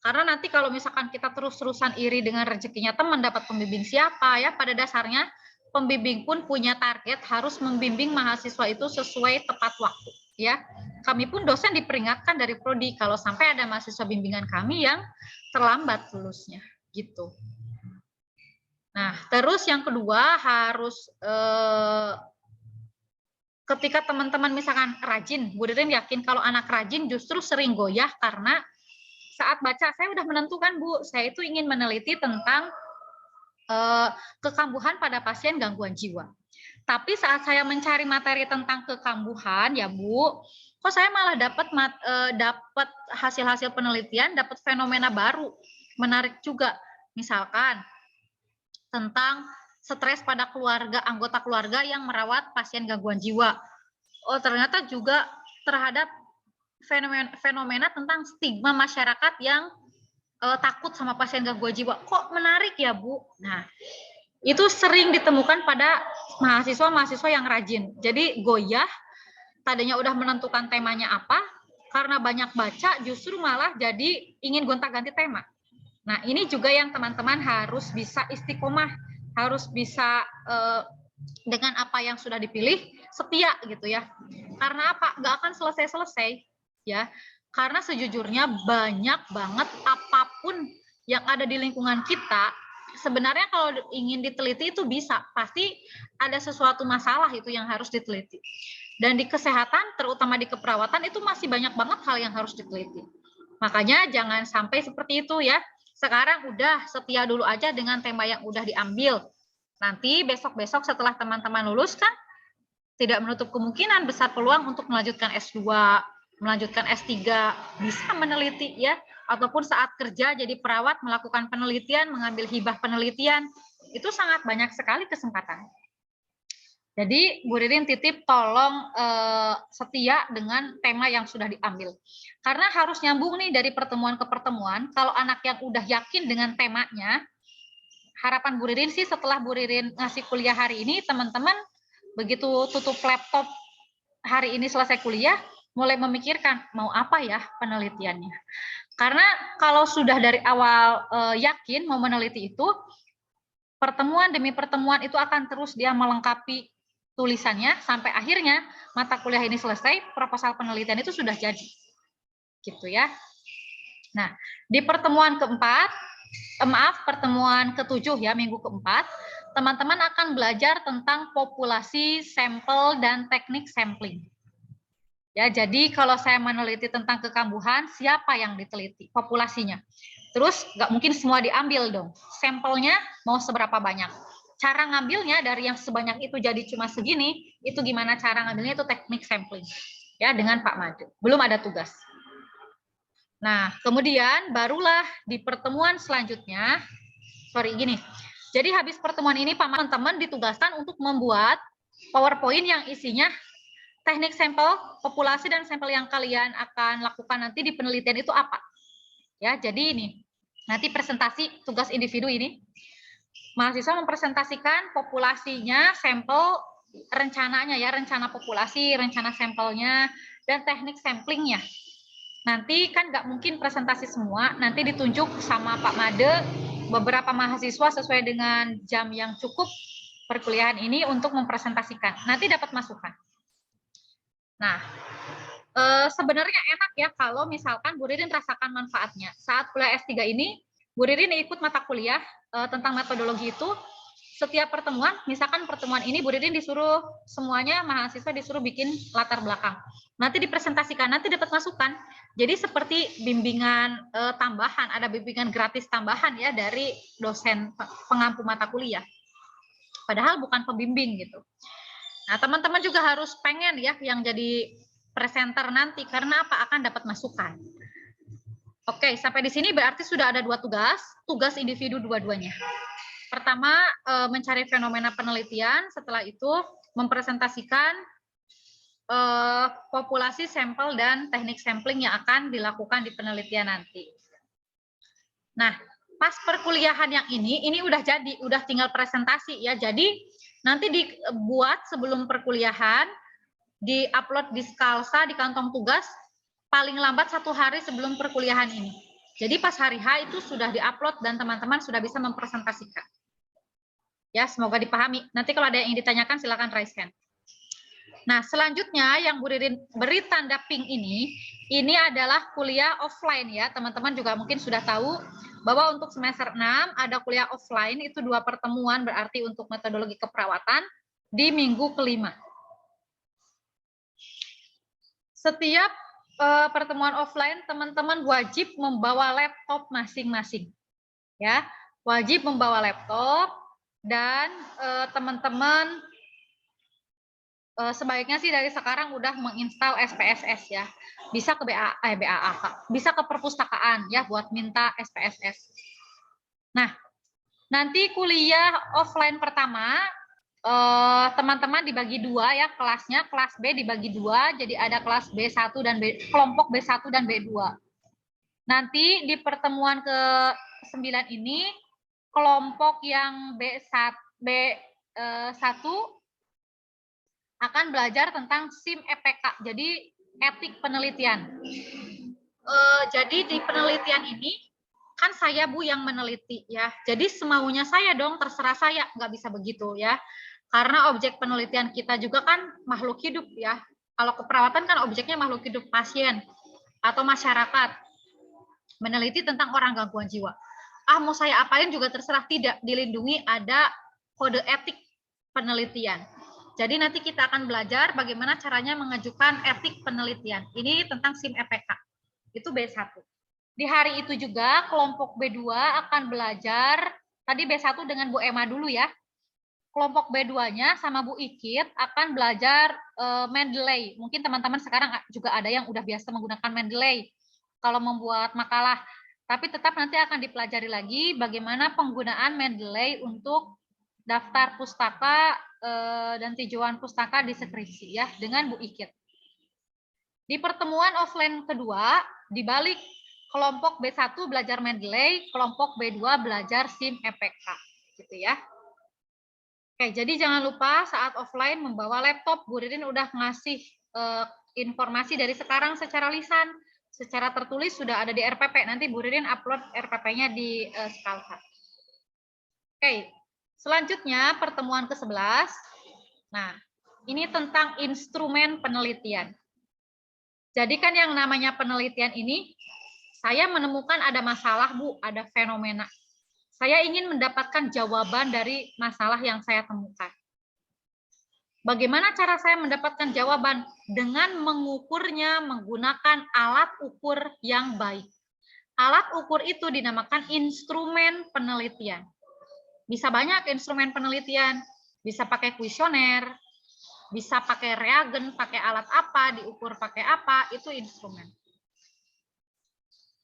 Karena nanti kalau misalkan kita terus-terusan iri dengan rezekinya teman dapat pembimbing siapa ya, pada dasarnya pembimbing pun punya target harus membimbing mahasiswa itu sesuai tepat waktu ya. Kami pun dosen diperingatkan dari prodi kalau sampai ada mahasiswa bimbingan kami yang terlambat lulusnya gitu. Nah, terus yang kedua harus ketika teman-teman misalkan rajin, Bu Ririn yakin kalau anak rajin justru sering goyah karena saat baca, saya udah menentukan Bu, saya itu ingin meneliti tentang kekambuhan pada pasien gangguan jiwa. Tapi saat saya mencari materi tentang kekambuhan, ya Bu, kok saya malah dapat hasil-hasil penelitian, dapat fenomena baru, menarik juga. Misalkan tentang stres pada anggota keluarga yang merawat pasien gangguan jiwa. Oh, ternyata juga terhadap fenomena tentang stigma masyarakat yang takut sama pasien gangguan jiwa. Kok menarik ya, Bu? Nah, itu sering ditemukan pada mahasiswa-mahasiswa yang rajin. Jadi goyah, tadinya udah menentukan temanya apa, karena banyak baca justru malah jadi ingin gonta-ganti tema. Nah, ini juga yang teman-teman harus bisa istiqomah, harus bisa dengan apa yang sudah dipilih, setia gitu ya. Karena apa? Nggak akan selesai-selesai. Ya, karena sejujurnya banyak banget apapun yang ada di lingkungan kita, sebenarnya kalau ingin diteliti itu bisa, pasti ada sesuatu masalah itu yang harus diteliti. Dan di kesehatan, terutama di keperawatan, itu masih banyak banget hal yang harus diteliti. Makanya jangan sampai seperti itu ya. Sekarang udah setia dulu aja dengan tema yang udah diambil. Nanti besok-besok setelah teman-teman lulus kan, tidak menutup kemungkinan besar peluang untuk melanjutkan S2, melanjutkan S3, bisa meneliti ya, ataupun saat kerja jadi perawat melakukan penelitian, mengambil hibah penelitian, itu sangat banyak sekali kesempatan. Jadi Bu Ririn titip tolong setia dengan tema yang sudah diambil. Karena harus nyambung nih dari pertemuan ke pertemuan, kalau anak yang udah yakin dengan temanya, harapan Bu Ririn sih setelah Bu Ririn ngasih kuliah hari ini, teman-teman begitu tutup laptop hari ini selesai kuliah, mulai memikirkan mau apa ya penelitiannya. Karena kalau sudah dari awal yakin mau meneliti itu, pertemuan demi pertemuan itu akan terus dia melengkapi tulisannya sampai akhirnya mata kuliah ini selesai, proposal penelitian itu sudah jadi. Gitu ya. Nah, di pertemuan pertemuan ke-7 ya, minggu ke-4, teman-teman akan belajar tentang populasi, sampel, dan teknik sampling. Ya, jadi kalau saya meneliti tentang kekambuhan, siapa yang diteliti? Populasinya. Terus nggak mungkin semua diambil dong. Sampelnya mau seberapa banyak? Cara ngambilnya dari yang sebanyak itu jadi cuma segini, itu gimana cara ngambilnya, itu teknik sampling. Ya, dengan Pak Made. Belum ada tugas. Nah, kemudian barulah di pertemuan selanjutnya, jadi habis pertemuan ini Pak teman-teman ditugaskan untuk membuat PowerPoint yang isinya teknik sampel, populasi, dan sampel yang kalian akan lakukan nanti di penelitian itu apa. Ya, jadi ini, nanti presentasi tugas individu ini, mahasiswa mempresentasikan populasinya, sampel, rencananya ya, rencana populasi, rencana sampelnya, dan teknik samplingnya. Nanti kan nggak mungkin presentasi semua, nanti ditunjuk sama Pak Made beberapa mahasiswa sesuai dengan jam yang cukup perkuliahan ini untuk mempresentasikan. Nanti dapat masukan. Nah, sebenarnya enak ya kalau misalkan Bu Ririn rasakan manfaatnya. Saat kuliah S3 ini, Bu Ririn ikut mata kuliah tentang metodologi itu, setiap pertemuan, misalkan pertemuan ini Bu Ririn disuruh semuanya mahasiswa disuruh bikin latar belakang. Nanti dipresentasikan, nanti dapat masukan. Jadi seperti bimbingan tambahan, ada bimbingan gratis tambahan ya dari dosen pengampu mata kuliah. Padahal bukan pembimbing gitu. Nah, teman-teman juga harus pengen ya yang jadi presenter nanti, karena apa? Akan dapat masukan. Oke, sampai di sini berarti sudah ada 2 tugas individu dua-duanya. Pertama, mencari fenomena penelitian, setelah itu mempresentasikan populasi sampel dan teknik sampling yang akan dilakukan di penelitian nanti. Nah, pas perkuliahan yang ini udah jadi, udah tinggal presentasi ya. Jadi nanti dibuat sebelum perkuliahan, di-upload di Skalsa, di kantong tugas, paling lambat 1 hari sebelum perkuliahan ini. Jadi pas hari H itu sudah di-upload dan teman-teman sudah bisa mempresentasikan. Ya, semoga dipahami. Nanti kalau ada yang ditanyakan silakan raise hand. Nah, selanjutnya yang Bu Ririn beri tanda pink ini adalah kuliah offline ya. Teman-teman juga mungkin sudah tahu bahwa untuk semester 6 ada kuliah offline, itu 2 pertemuan berarti untuk metodologi keperawatan di minggu kelima. Setiap pertemuan offline, teman-teman wajib membawa laptop masing-masing. Ya, wajib membawa laptop dan teman-teman sebaiknya sih dari sekarang udah menginstal SPSS ya. Bisa ke BAA, bisa ke perpustakaan ya buat minta SPSS. Nah, nanti kuliah offline pertama teman-teman dibagi 2 ya kelasnya, kelas B dibagi 2, jadi ada kelas B1 dan kelompok B1 dan B2. Nanti di pertemuan ke-9 ini kelompok yang B1 akan belajar tentang SIM EPK, jadi etik penelitian. Jadi di penelitian ini kan saya Bu yang meneliti ya, jadi semaunya saya dong, terserah saya, nggak bisa begitu ya. Karena objek penelitian kita juga kan makhluk hidup ya. Kalau keperawatan kan objeknya makhluk hidup, pasien atau masyarakat. Meneliti tentang orang gangguan jiwa. Mau saya apain juga terserah, tidak, dilindungi ada kode etik penelitian. Jadi nanti kita akan belajar bagaimana caranya mengajukan etik penelitian. Ini tentang SIM EPK. Itu B1. Di hari itu juga kelompok B2 akan belajar, tadi B1 dengan Bu Emma dulu ya. Kelompok B2-nya sama Bu Ikit akan belajar Mendeley. Mungkin teman-teman sekarang juga ada yang udah biasa menggunakan Mendeley kalau membuat makalah. Tapi tetap nanti akan dipelajari lagi bagaimana penggunaan Mendeley untuk daftar pustaka dan tinjauan pustaka di skripsi ya dengan Bu Ikit. Di pertemuan offline kedua, dibalik kelompok B1 belajar Mendeley, kelompok B2 belajar SIM EPK gitu ya. Oke, jadi jangan lupa saat offline membawa laptop. Bu Ririn udah ngasih informasi dari sekarang secara lisan, secara tertulis sudah ada di RPP. Nanti Bu Ririn upload RPP-nya di Skalsa. Oke, selanjutnya pertemuan ke-11. Nah, ini tentang instrumen penelitian. Jadi kan yang namanya penelitian ini, saya menemukan ada masalah Bu, ada fenomena. Saya ingin mendapatkan jawaban dari masalah yang saya temukan. Bagaimana cara saya mendapatkan jawaban? Dengan mengukurnya menggunakan alat ukur yang baik. Alat ukur itu dinamakan instrumen penelitian. Bisa banyak instrumen penelitian, bisa pakai kuesioner, bisa pakai reagen, pakai alat apa, diukur pakai apa, itu instrumen.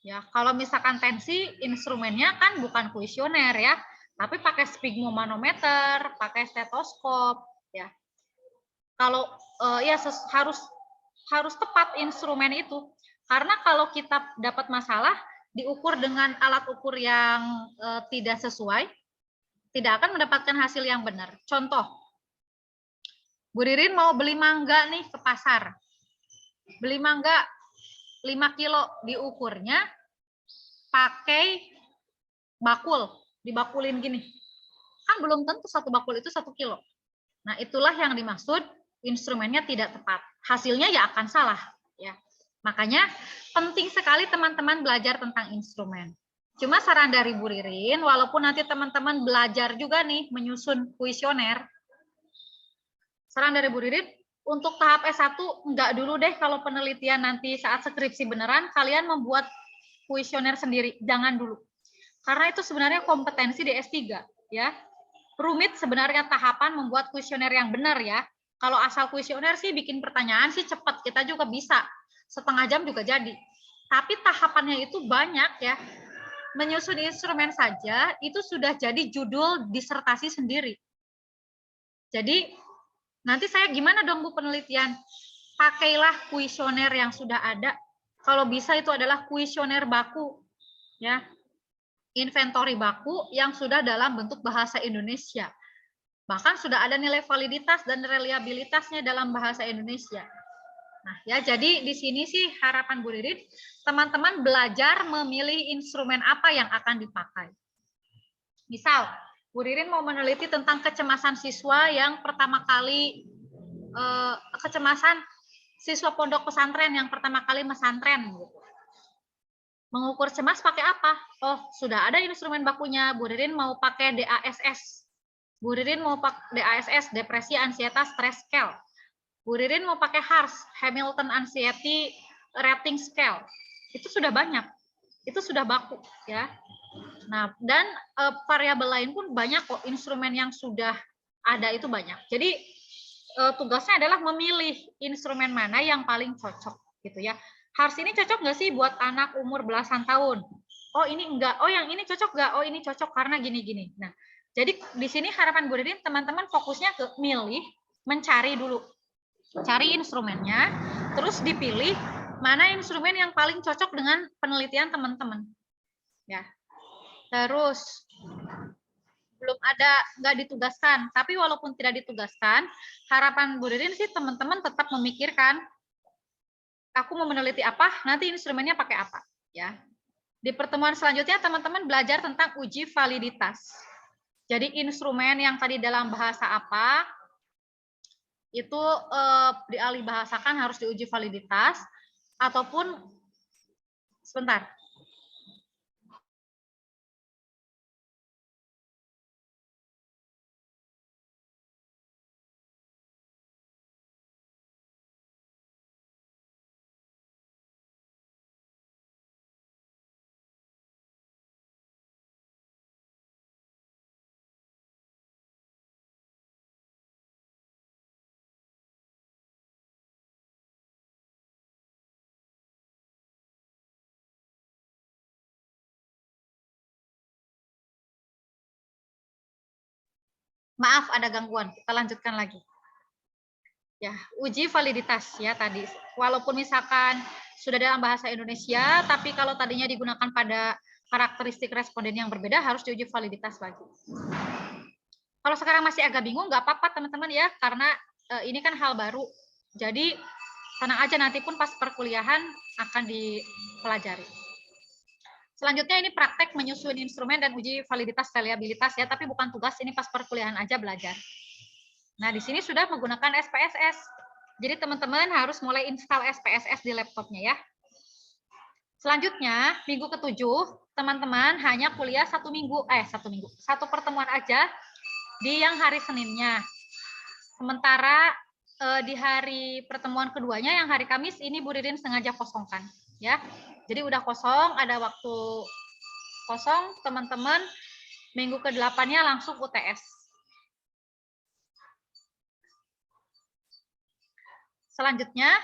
Ya, kalau misalkan tensi, instrumennya kan bukan kuesioner ya, tapi pakai sphygmomanometer, pakai stetoskop ya. Kalau ya harus tepat instrumen itu. Karena kalau kita dapat masalah diukur dengan alat ukur yang tidak sesuai, tidak akan mendapatkan hasil yang benar. Contoh, Bu Ririn mau beli mangga nih ke pasar. Beli mangga 5 kilo, diukurnya pakai bakul, dibakulin gini. Kan belum tentu satu bakul itu 1 kilo. Nah, itulah yang dimaksud instrumennya tidak tepat. Hasilnya ya akan salah. Ya. Makanya penting sekali teman-teman belajar tentang instrumen. Cuma saran dari Bu Ririn, walaupun nanti teman-teman belajar juga nih menyusun kuesioner, saran dari Bu Ririn, untuk tahap S1 enggak dulu deh kalau penelitian nanti saat skripsi beneran, kalian membuat kuesioner sendiri, jangan dulu. Karena itu sebenarnya kompetensi di S3, ya. Rumit sebenarnya tahapan membuat kuesioner yang benar ya. Kalau asal kuesioner sih bikin pertanyaan sih cepat, kita juga bisa. Setengah jam juga jadi. Tapi tahapannya itu banyak ya. Menyusun instrumen saja itu sudah jadi judul disertasi sendiri. Jadi nanti saya gimana dong Bu penelitian? Pakailah kuesioner yang sudah ada. Kalau bisa itu adalah kuesioner baku ya. Inventory baku yang sudah dalam bentuk bahasa Indonesia. Bahkan sudah ada nilai validitas dan reliabilitasnya dalam bahasa Indonesia. Nah, ya jadi di sini sih harapan Bu Ririn, teman-teman belajar memilih instrumen apa yang akan dipakai. Misal, Bu Ririn mau meneliti tentang kecemasan siswa yang pertama kali kecemasan siswa pondok pesantren yang pertama kali mesantren gitu. Mengukur cemas pakai apa? Oh, sudah ada instrumen bakunya. Bu Ririn mau pakai DASS. Bu Ririn mau pakai DASS, depresi, ansietas, stress scale. Bu Ririn mau pakai HARS, Hamilton Anxiety Rating Scale. Itu sudah banyak. Itu sudah baku ya. Nah, dan variabel lain pun banyak kok, instrumen yang sudah ada itu banyak. Jadi tugasnya adalah memilih instrumen mana yang paling cocok gitu ya. HARS ini cocok nggak sih buat anak umur belasan tahun? Oh ini enggak, oh yang ini cocok nggak? Oh ini cocok karena gini-gini. Nah, jadi di sini harapan Bu Ririn teman-teman fokusnya ke milih, mencari dulu. Cari instrumennya, terus dipilih mana instrumen yang paling cocok dengan penelitian teman-teman. Ya. Terus belum ada, nggak ditugaskan, tapi walaupun tidak ditugaskan, harapan Bu Ririn sih teman-teman tetap memikirkan aku mau meneliti apa, nanti instrumennya pakai apa, ya. Di pertemuan selanjutnya teman-teman belajar tentang uji validitas. Jadi instrumen yang tadi dalam bahasa apa itu dialih bahasakan harus diuji validitas ataupun sebentar. Maaf ada gangguan, kita lanjutkan lagi. Ya, uji validitas ya tadi. Walaupun misalkan sudah dalam bahasa Indonesia, tapi kalau tadinya digunakan pada karakteristik responden yang berbeda harus diuji validitas lagi. Kalau sekarang masih agak bingung, nggak apa-apa teman-teman ya, karena ini kan hal baru. Jadi tenang aja nanti pun pas perkuliahan akan dipelajari. Selanjutnya ini praktek menyusun instrumen dan uji validitas reliabilitas ya, tapi bukan tugas, ini pas perkuliahan aja belajar. Nah, di sini sudah menggunakan SPSS. Jadi teman-teman harus mulai install SPSS di laptopnya ya. Selanjutnya, minggu ke-7, teman-teman hanya kuliah satu pertemuan aja di yang hari Seninnya. Sementara di hari pertemuan keduanya yang hari Kamis ini Bu Ririn sengaja kosongkan ya. Jadi udah kosong, ada waktu kosong, teman-teman minggu ke-8-nya langsung UTS. Selanjutnya,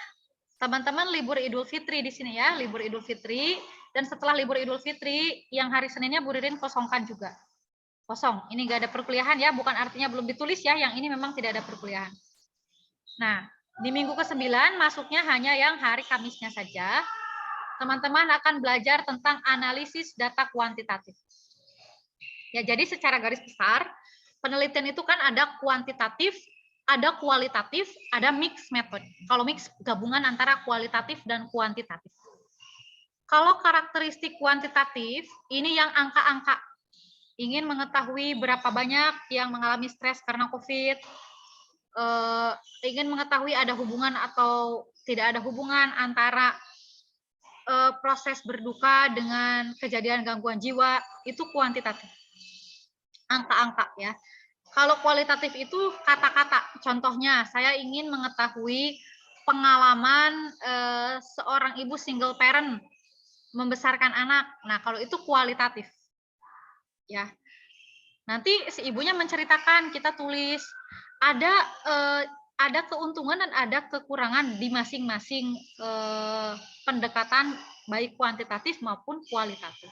teman-teman libur Idul Fitri di sini ya, libur Idul Fitri, dan setelah libur Idul Fitri yang hari Seninnya Bu Ririn kosongkan juga. Kosong, ini nggak ada perkuliahan ya, bukan artinya belum ditulis ya, yang ini memang tidak ada perkuliahan. Nah, di minggu ke-9 masuknya hanya yang hari Kamisnya saja. Teman-teman akan belajar tentang analisis data kuantitatif. Ya, jadi secara garis besar, penelitian itu kan ada kuantitatif, ada kualitatif, ada mix method. Kalau mix, gabungan antara kualitatif dan kuantitatif. Kalau karakteristik kuantitatif, ini yang angka-angka. Ingin mengetahui berapa banyak yang mengalami stres karena COVID, ingin mengetahui ada hubungan atau tidak ada hubungan antara proses berduka dengan kejadian gangguan jiwa, itu kuantitatif. Angka-angka ya. Kalau kualitatif itu kata-kata. Contohnya, saya ingin mengetahui pengalaman seorang ibu single parent membesarkan anak. Nah, kalau itu kualitatif. Ya. Nanti si ibunya menceritakan, kita tulis ada keuntungan dan ada kekurangan di masing-masing pendekatan baik kuantitatif maupun kualitatif.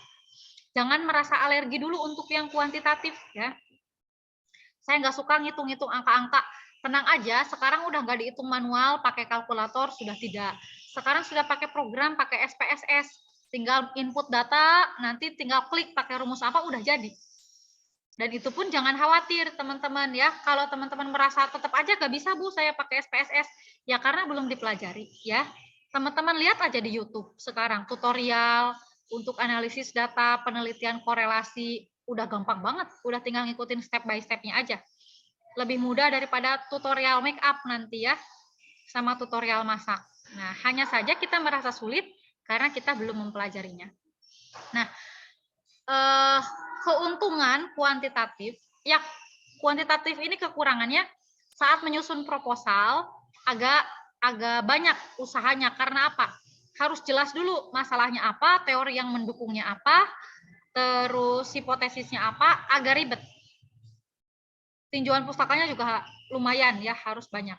Jangan merasa alergi dulu untuk yang kuantitatif ya. Saya nggak suka ngitung-ngitung angka-angka. Tenang aja, sekarang udah nggak dihitung manual, pakai kalkulator, sudah tidak. Sekarang sudah pakai program, pakai SPSS. Tinggal input data, nanti tinggal klik pakai rumus apa, udah jadi. Dan itu pun jangan khawatir teman-teman ya. Kalau teman-teman merasa tetap aja nggak bisa Bu, saya pakai SPSS. Ya karena belum dipelajari ya. Teman-teman lihat aja di YouTube sekarang tutorial untuk analisis data, penelitian korelasi, udah gampang banget. Udah tinggal ngikutin step by step-nya aja. Lebih mudah daripada tutorial make up nanti ya, sama tutorial masak. Nah, hanya saja kita merasa sulit karena kita belum mempelajarinya. Nah, keuntungan kuantitatif, ya kuantitatif ini kekurangannya saat menyusun proposal agak banyak usahanya. Karena apa? Harus jelas dulu masalahnya apa, teori yang mendukungnya apa, terus hipotesisnya apa, agak ribet. Tinjauan pustakanya juga lumayan ya, harus banyak.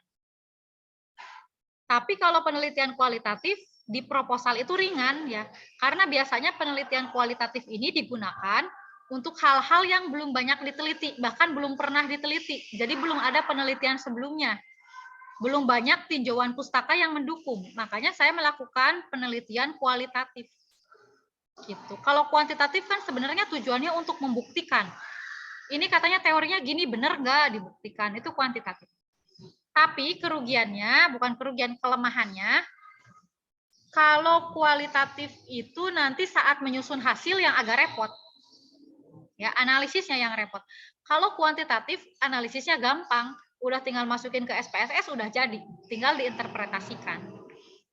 Tapi kalau penelitian kualitatif di proposal itu ringan ya, karena biasanya penelitian kualitatif ini digunakan untuk hal-hal yang belum banyak diteliti, bahkan belum pernah diteliti. Jadi belum ada penelitian sebelumnya. Belum banyak tinjauan pustaka yang mendukung. Makanya saya melakukan penelitian kualitatif. Gitu. Kalau kuantitatif kan sebenarnya tujuannya untuk membuktikan. Ini katanya teorinya gini, benar nggak dibuktikan. Itu kuantitatif. Tapi kerugiannya, bukan kerugian, kelemahannya, kalau kualitatif itu nanti saat menyusun hasil yang agak repot. Ya, analisisnya yang repot. Kalau kuantitatif, analisisnya gampang. Udah tinggal masukin ke SPSS, udah jadi. Tinggal diinterpretasikan.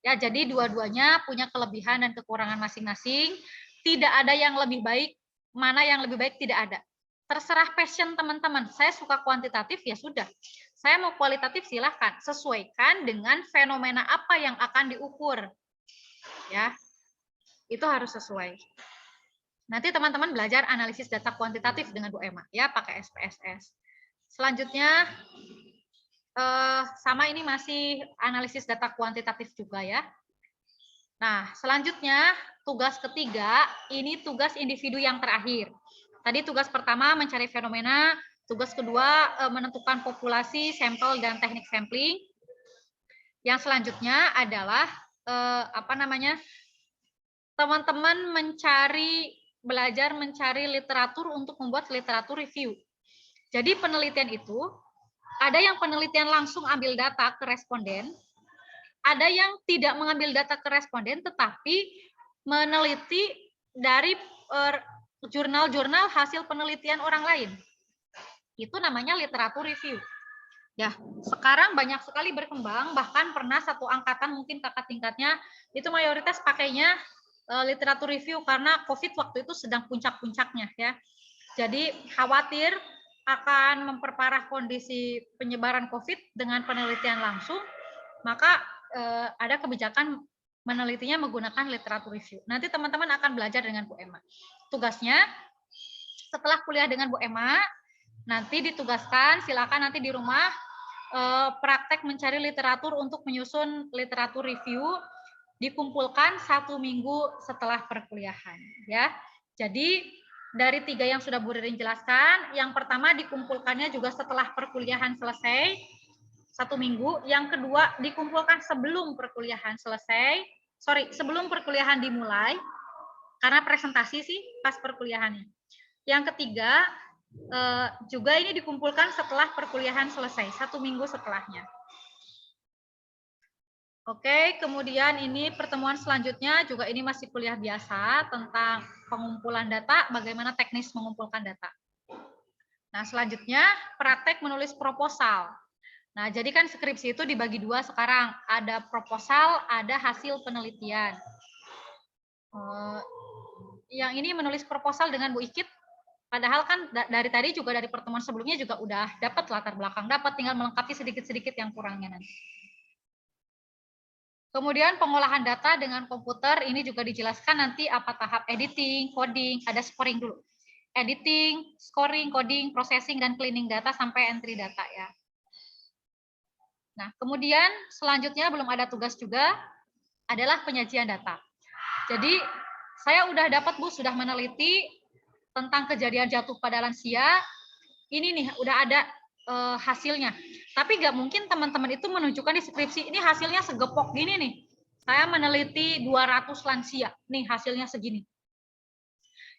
Ya, jadi dua-duanya punya kelebihan dan kekurangan masing-masing. Tidak ada yang lebih baik, mana yang lebih baik tidak ada. Terserah passion teman-teman. Saya suka kuantitatif, ya sudah. Saya mau kualitatif, silahkan. Sesuaikan dengan fenomena apa yang akan diukur. Ya, itu harus sesuai. Nanti teman-teman belajar analisis data kuantitatif dengan Bu Emma, ya, pakai SPSS. Selanjutnya, sama ini masih analisis data kuantitatif juga ya. Nah, selanjutnya tugas ketiga, ini tugas individu yang terakhir. Tadi tugas pertama mencari fenomena, tugas kedua menentukan populasi, sampel, dan teknik sampling. Yang selanjutnya adalah teman-teman belajar mencari literatur untuk membuat literatur review. Jadi penelitian itu, ada yang penelitian langsung ambil data ke responden, ada yang tidak mengambil data ke responden, tetapi meneliti dari jurnal-jurnal hasil penelitian orang lain. Itu namanya literatur review. Ya, sekarang banyak sekali berkembang, bahkan pernah satu angkatan mungkin kakak tingkatnya, itu mayoritas pakainya literatur review karena COVID waktu itu sedang puncak-puncaknya ya. Jadi khawatir akan memperparah kondisi penyebaran COVID dengan penelitian langsung, maka ada kebijakan menelitinya menggunakan literatur review. Nanti teman-teman akan belajar dengan Bu Emma. Tugasnya setelah kuliah dengan Bu Emma, nanti ditugaskan, silakan nanti di rumah praktek mencari literatur untuk menyusun literatur review, dikumpulkan 1 minggu setelah perkuliahan ya. Jadi dari 3 yang sudah Bu Ririn jelaskan, yang pertama dikumpulkannya juga setelah perkuliahan selesai 1 minggu, yang kedua dikumpulkan sebelum perkuliahan selesai, sebelum perkuliahan dimulai, karena presentasi sih pas perkuliahannya. Yang ketiga juga ini dikumpulkan setelah perkuliahan selesai, 1 minggu setelahnya. Oke, kemudian ini pertemuan selanjutnya juga ini masih kuliah biasa tentang pengumpulan data, bagaimana teknis mengumpulkan data. Nah, selanjutnya praktek menulis proposal. Nah, jadi kan skripsi itu dibagi 2 sekarang, ada proposal, ada hasil penelitian. Yang ini menulis proposal dengan Bu Ikit. Padahal kan dari tadi juga dari pertemuan sebelumnya juga udah dapat latar belakang, dapat tinggal melengkapi sedikit-sedikit yang kurangnya nanti. Kemudian pengolahan data dengan komputer ini juga dijelaskan nanti apa tahap editing, coding, ada scoring dulu. Editing, scoring, coding, processing, dan cleaning data sampai entry data ya. Nah, kemudian selanjutnya belum ada tugas juga adalah penyajian data. Jadi saya udah dapat Bu, sudah meneliti tentang kejadian jatuh pada lansia. Ini nih udah ada hasilnya. Tapi nggak mungkin teman-teman itu menunjukkan di skripsi ini hasilnya segepok gini nih. Saya meneliti 200 lansia. Nih hasilnya segini.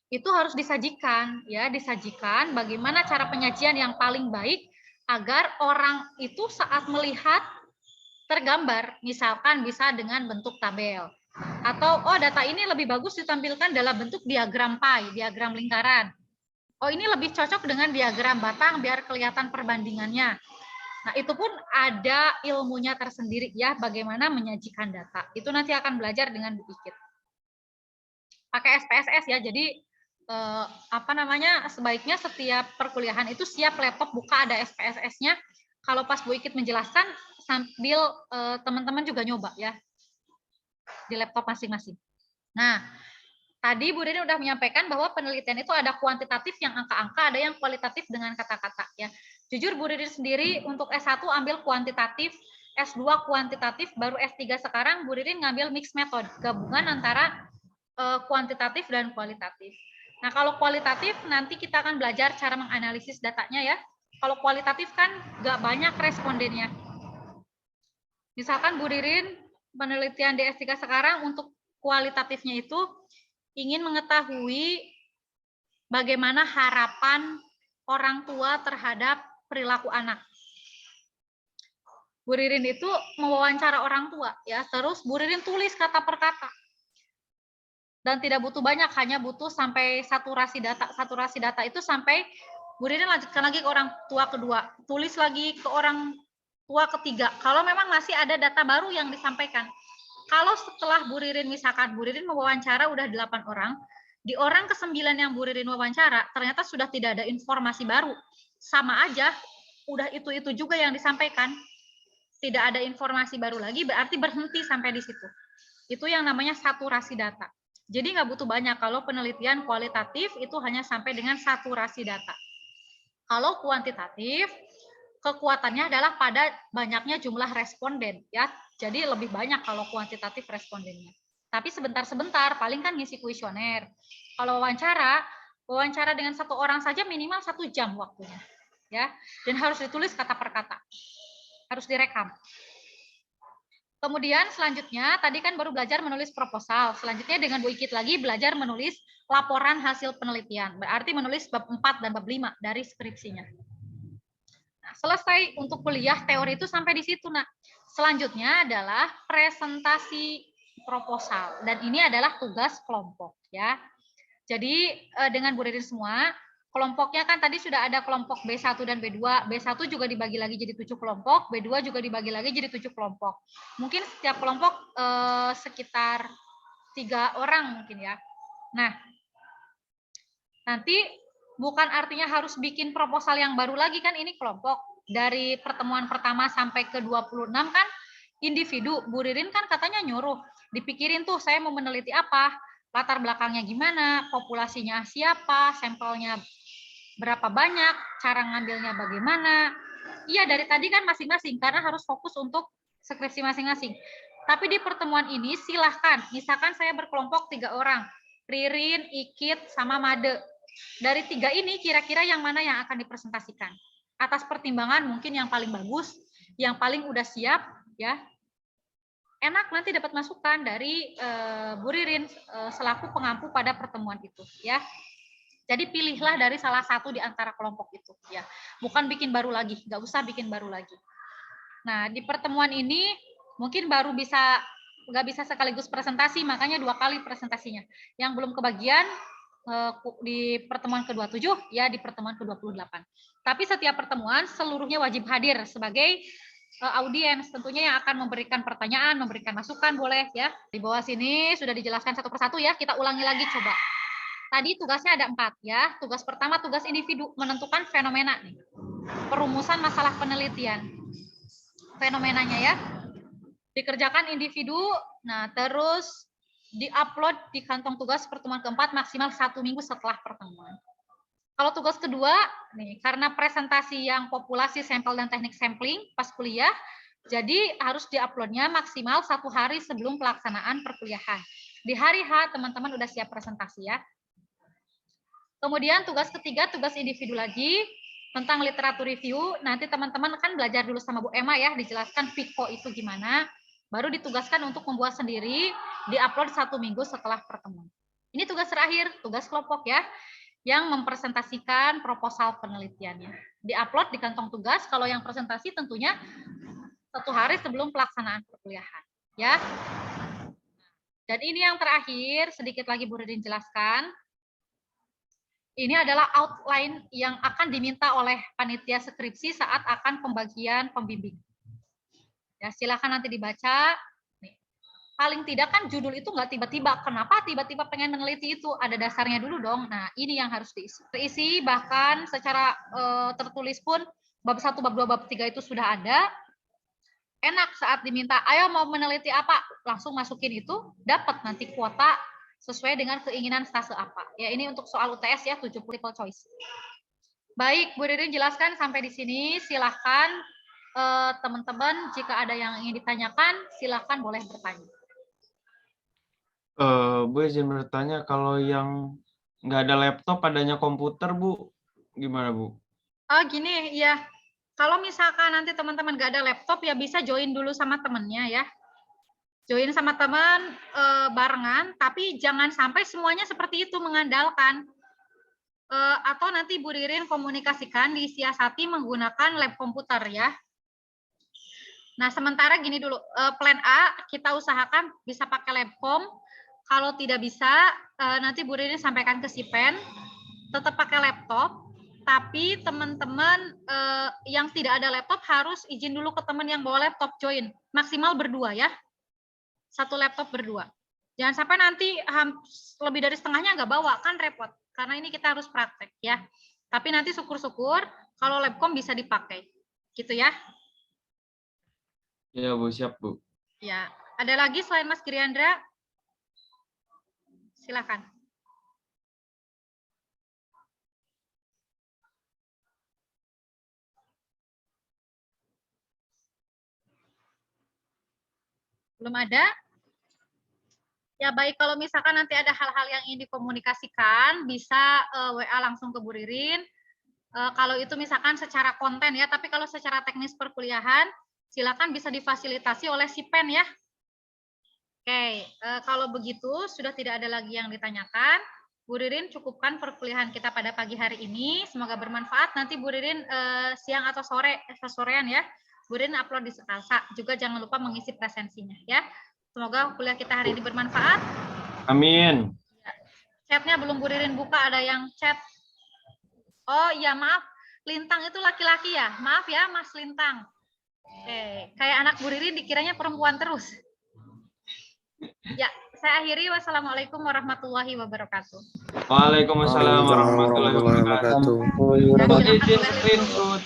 Itu harus disajikan ya, disajikan bagaimana cara penyajian yang paling baik agar orang itu saat melihat tergambar, misalkan bisa dengan bentuk tabel. Atau oh data ini lebih bagus ditampilkan dalam bentuk diagram pie, diagram lingkaran. Oh ini lebih cocok dengan diagram batang biar kelihatan perbandingannya. Nah itu pun ada ilmunya tersendiri ya bagaimana menyajikan data. Itu nanti akan belajar dengan Bu Ikit. Pakai SPSS ya, jadi sebaiknya setiap perkuliahan itu siap laptop buka ada SPSS-nya. Kalau pas Bu Ikit menjelaskan sambil teman-teman juga nyoba ya di laptop masing-masing. Nah, tadi Bu Rini udah menyampaikan bahwa penelitian itu ada kuantitatif yang angka-angka, ada yang kualitatif dengan kata-kata ya. Jujur Bu Rini sendiri untuk S1 ambil kuantitatif, S2 kuantitatif, baru S3 sekarang Bu Rini ngambil mix method, gabungan antara kuantitatif dan kualitatif. Nah, kalau kualitatif nanti kita akan belajar cara menganalisis datanya ya. Kalau kualitatif kan nggak banyak respondennya. Misalkan Bu Ririn penelitian di S3 sekarang untuk kualitatifnya itu ingin mengetahui bagaimana harapan orang tua terhadap perilaku anak. Bu Ririn itu mewawancara orang tua ya, terus Bu Ririn tulis kata per kata. Dan tidak butuh banyak, hanya butuh sampai saturasi data itu sampai Bu Ririn lanjutkan lagi ke orang tua kedua, tulis lagi ke orang tua ketiga. Kalau memang masih ada data baru yang disampaikan. Kalau setelah Bu Ririn misalkan Bu Ririn mewawancara udah 8 orang, di orang ke-9 yang Bu Ririn wawancara ternyata sudah tidak ada informasi baru. Sama aja, udah itu juga yang disampaikan. Tidak ada informasi baru lagi, berarti berhenti sampai di situ. Itu yang namanya saturasi data. Jadi nggak butuh banyak. Kalau penelitian kualitatif itu hanya sampai dengan saturasi data. Kalau kuantitatif, kekuatannya adalah pada banyaknya jumlah responden ya. Jadi lebih banyak kalau kuantitatif respondennya. Tapi sebentar-sebentar, paling kan ngisi kuesioner. Kalau wawancara dengan satu orang saja minimal 1 jam waktunya. Ya, dan harus ditulis kata per kata. Harus direkam. Kemudian selanjutnya, tadi kan baru belajar menulis proposal. Selanjutnya dengan Bu Ikit lagi belajar menulis laporan hasil penelitian. Berarti menulis bab 4 dan bab 5 dari skripsinya. Nah, selesai untuk kuliah teori itu sampai di situ, Nak. Selanjutnya adalah presentasi proposal. Dan ini adalah tugas kelompok. Ya. Jadi dengan Bu Ririn semua, kelompoknya kan tadi sudah ada kelompok B1 dan B2. B1 juga dibagi lagi jadi 7 kelompok, B2 juga dibagi lagi jadi 7 kelompok. Mungkin setiap kelompok sekitar 3 orang mungkin ya. Nah, nanti bukan artinya harus bikin proposal yang baru lagi kan, ini kelompok. Dari pertemuan pertama sampai ke 26 kan individu. Bu Ririn kan katanya nyuruh, dipikirin tuh saya mau meneliti apa, latar belakangnya gimana, populasinya siapa, sampelnya berapa banyak, cara ngambilnya bagaimana. Iya, dari tadi kan masing-masing, karena harus fokus untuk skripsi masing-masing. Tapi di pertemuan ini silahkan, misalkan saya berkelompok 3 orang, Ririn, Ikit, sama Made. Dari 3 ini kira-kira yang mana yang akan dipresentasikan? Atas pertimbangan mungkin yang paling bagus, yang paling udah siap, ya. Enak nanti dapat masukan dari Bu Ririn selaku pengampu pada pertemuan itu, ya. Jadi pilihlah dari salah satu di antara kelompok itu, ya. Bukan bikin baru lagi, nggak usah bikin baru lagi. Nah, di pertemuan ini mungkin nggak bisa sekaligus presentasi, makanya 2 kali presentasinya. Yang belum kebagian di pertemuan ke-27, ya di pertemuan ke-28. Tapi setiap pertemuan seluruhnya wajib hadir sebagai audiens tentunya yang akan memberikan pertanyaan, memberikan masukan boleh ya. Di bawah sini sudah dijelaskan satu persatu ya, kita ulangi lagi coba. Tadi tugasnya ada 4 ya. Tugas pertama tugas individu menentukan fenomena nih. Perumusan masalah penelitian. Fenomenanya ya. Dikerjakan individu, nah terus diupload di kantong tugas pertemuan keempat maksimal 1 minggu setelah pertemuan. Kalau tugas kedua, nih karena presentasi yang populasi sampel dan teknik sampling pas kuliah, jadi harus diuploadnya maksimal 1 hari sebelum pelaksanaan perkuliahan. Di hari H teman-teman udah siap presentasi ya. Kemudian tugas ketiga, tugas individu lagi tentang literatur review. Nanti teman-teman kan belajar dulu sama Bu Emma ya, dijelaskan PICO itu gimana. Baru ditugaskan untuk membuat sendiri, diupload 1 minggu setelah pertemuan. Ini tugas terakhir, tugas kelompok ya, yang mempresentasikan proposal penelitiannya. Diupload di kantong tugas, kalau yang presentasi tentunya 1 hari sebelum pelaksanaan perkuliahan. Ya. Dan ini yang terakhir, sedikit lagi Bu Ririn jelaskan. Ini adalah outline yang akan diminta oleh panitia skripsi saat akan pembagian pembimbing. Ya, silakan nanti dibaca. Nih. Paling tidak kan judul itu nggak tiba-tiba. Kenapa tiba-tiba pengen meneliti itu? Ada dasarnya dulu dong. Nah, ini yang harus diisi. Terisi bahkan secara tertulis pun bab 1, bab 2, bab 3 itu sudah ada. Enak saat diminta, ayo mau meneliti apa? Langsung masukin itu, dapat nanti kuota sesuai dengan keinginan stase apa. Ya, ini untuk soal UTS ya, 7 multiple choice. Baik, Bu Ririn jelaskan sampai di sini. Silahkan teman-teman, jika ada yang ingin ditanyakan, silahkan boleh bertanya. Bu izin bertanya, kalau yang nggak ada laptop, adanya komputer, Bu, gimana, Bu? Oh gini, ya. Kalau misalkan nanti teman-teman nggak ada laptop, ya bisa join dulu sama temennya ya. Join sama teman barengan, tapi jangan sampai semuanya seperti itu mengandalkan. Atau nanti Bu Ririn komunikasikan, disiasati menggunakan lab komputer ya. Nah, sementara gini dulu, plan A kita usahakan bisa pakai labcom. Kalau tidak bisa, nanti Bu Ririn sampaikan ke Sipen, tetap pakai laptop, tapi teman-teman yang tidak ada laptop harus izin dulu ke teman yang bawa laptop join. Maksimal berdua ya, 1 laptop berdua. Jangan sampai nanti lebih dari setengahnya nggak bawa, kan repot. Karena ini kita harus praktek ya. Tapi nanti syukur-syukur kalau labcom bisa dipakai. Gitu ya. Ya, Bu, siap, Bu. Ya, ada lagi selain Mas Giriandra? Silakan. Belum ada? Ya baik, kalau misalkan nanti ada hal-hal yang ingin dikomunikasikan, bisa WA langsung ke Bu Ririn. Kalau itu misalkan secara konten ya, tapi kalau secara teknis perkuliahan, silakan bisa difasilitasi oleh Sipen ya. Oke, kalau begitu sudah tidak ada lagi yang ditanyakan. Bu Ririn cukupkan perkuliahan kita pada pagi hari ini. Semoga bermanfaat. Nanti Bu Ririn siang atau sorean ya. Bu Ririn upload di Sekalsa. Juga jangan lupa mengisi presensinya ya. Semoga kuliah kita hari ini bermanfaat. Amin. Chatnya belum Bu Ririn buka, ada yang chat. Oh iya, maaf. Lintang itu laki-laki ya? Maaf ya, Mas Lintang. Kayak anak Bu Ririn dikiranya perempuan terus. Ya, saya akhiri. Wassalamualaikum warahmatullahi wabarakatuh. Waalaikumsalam warahmatullahi wabarakatuh. Ya, silakan boleh Izin screenshot.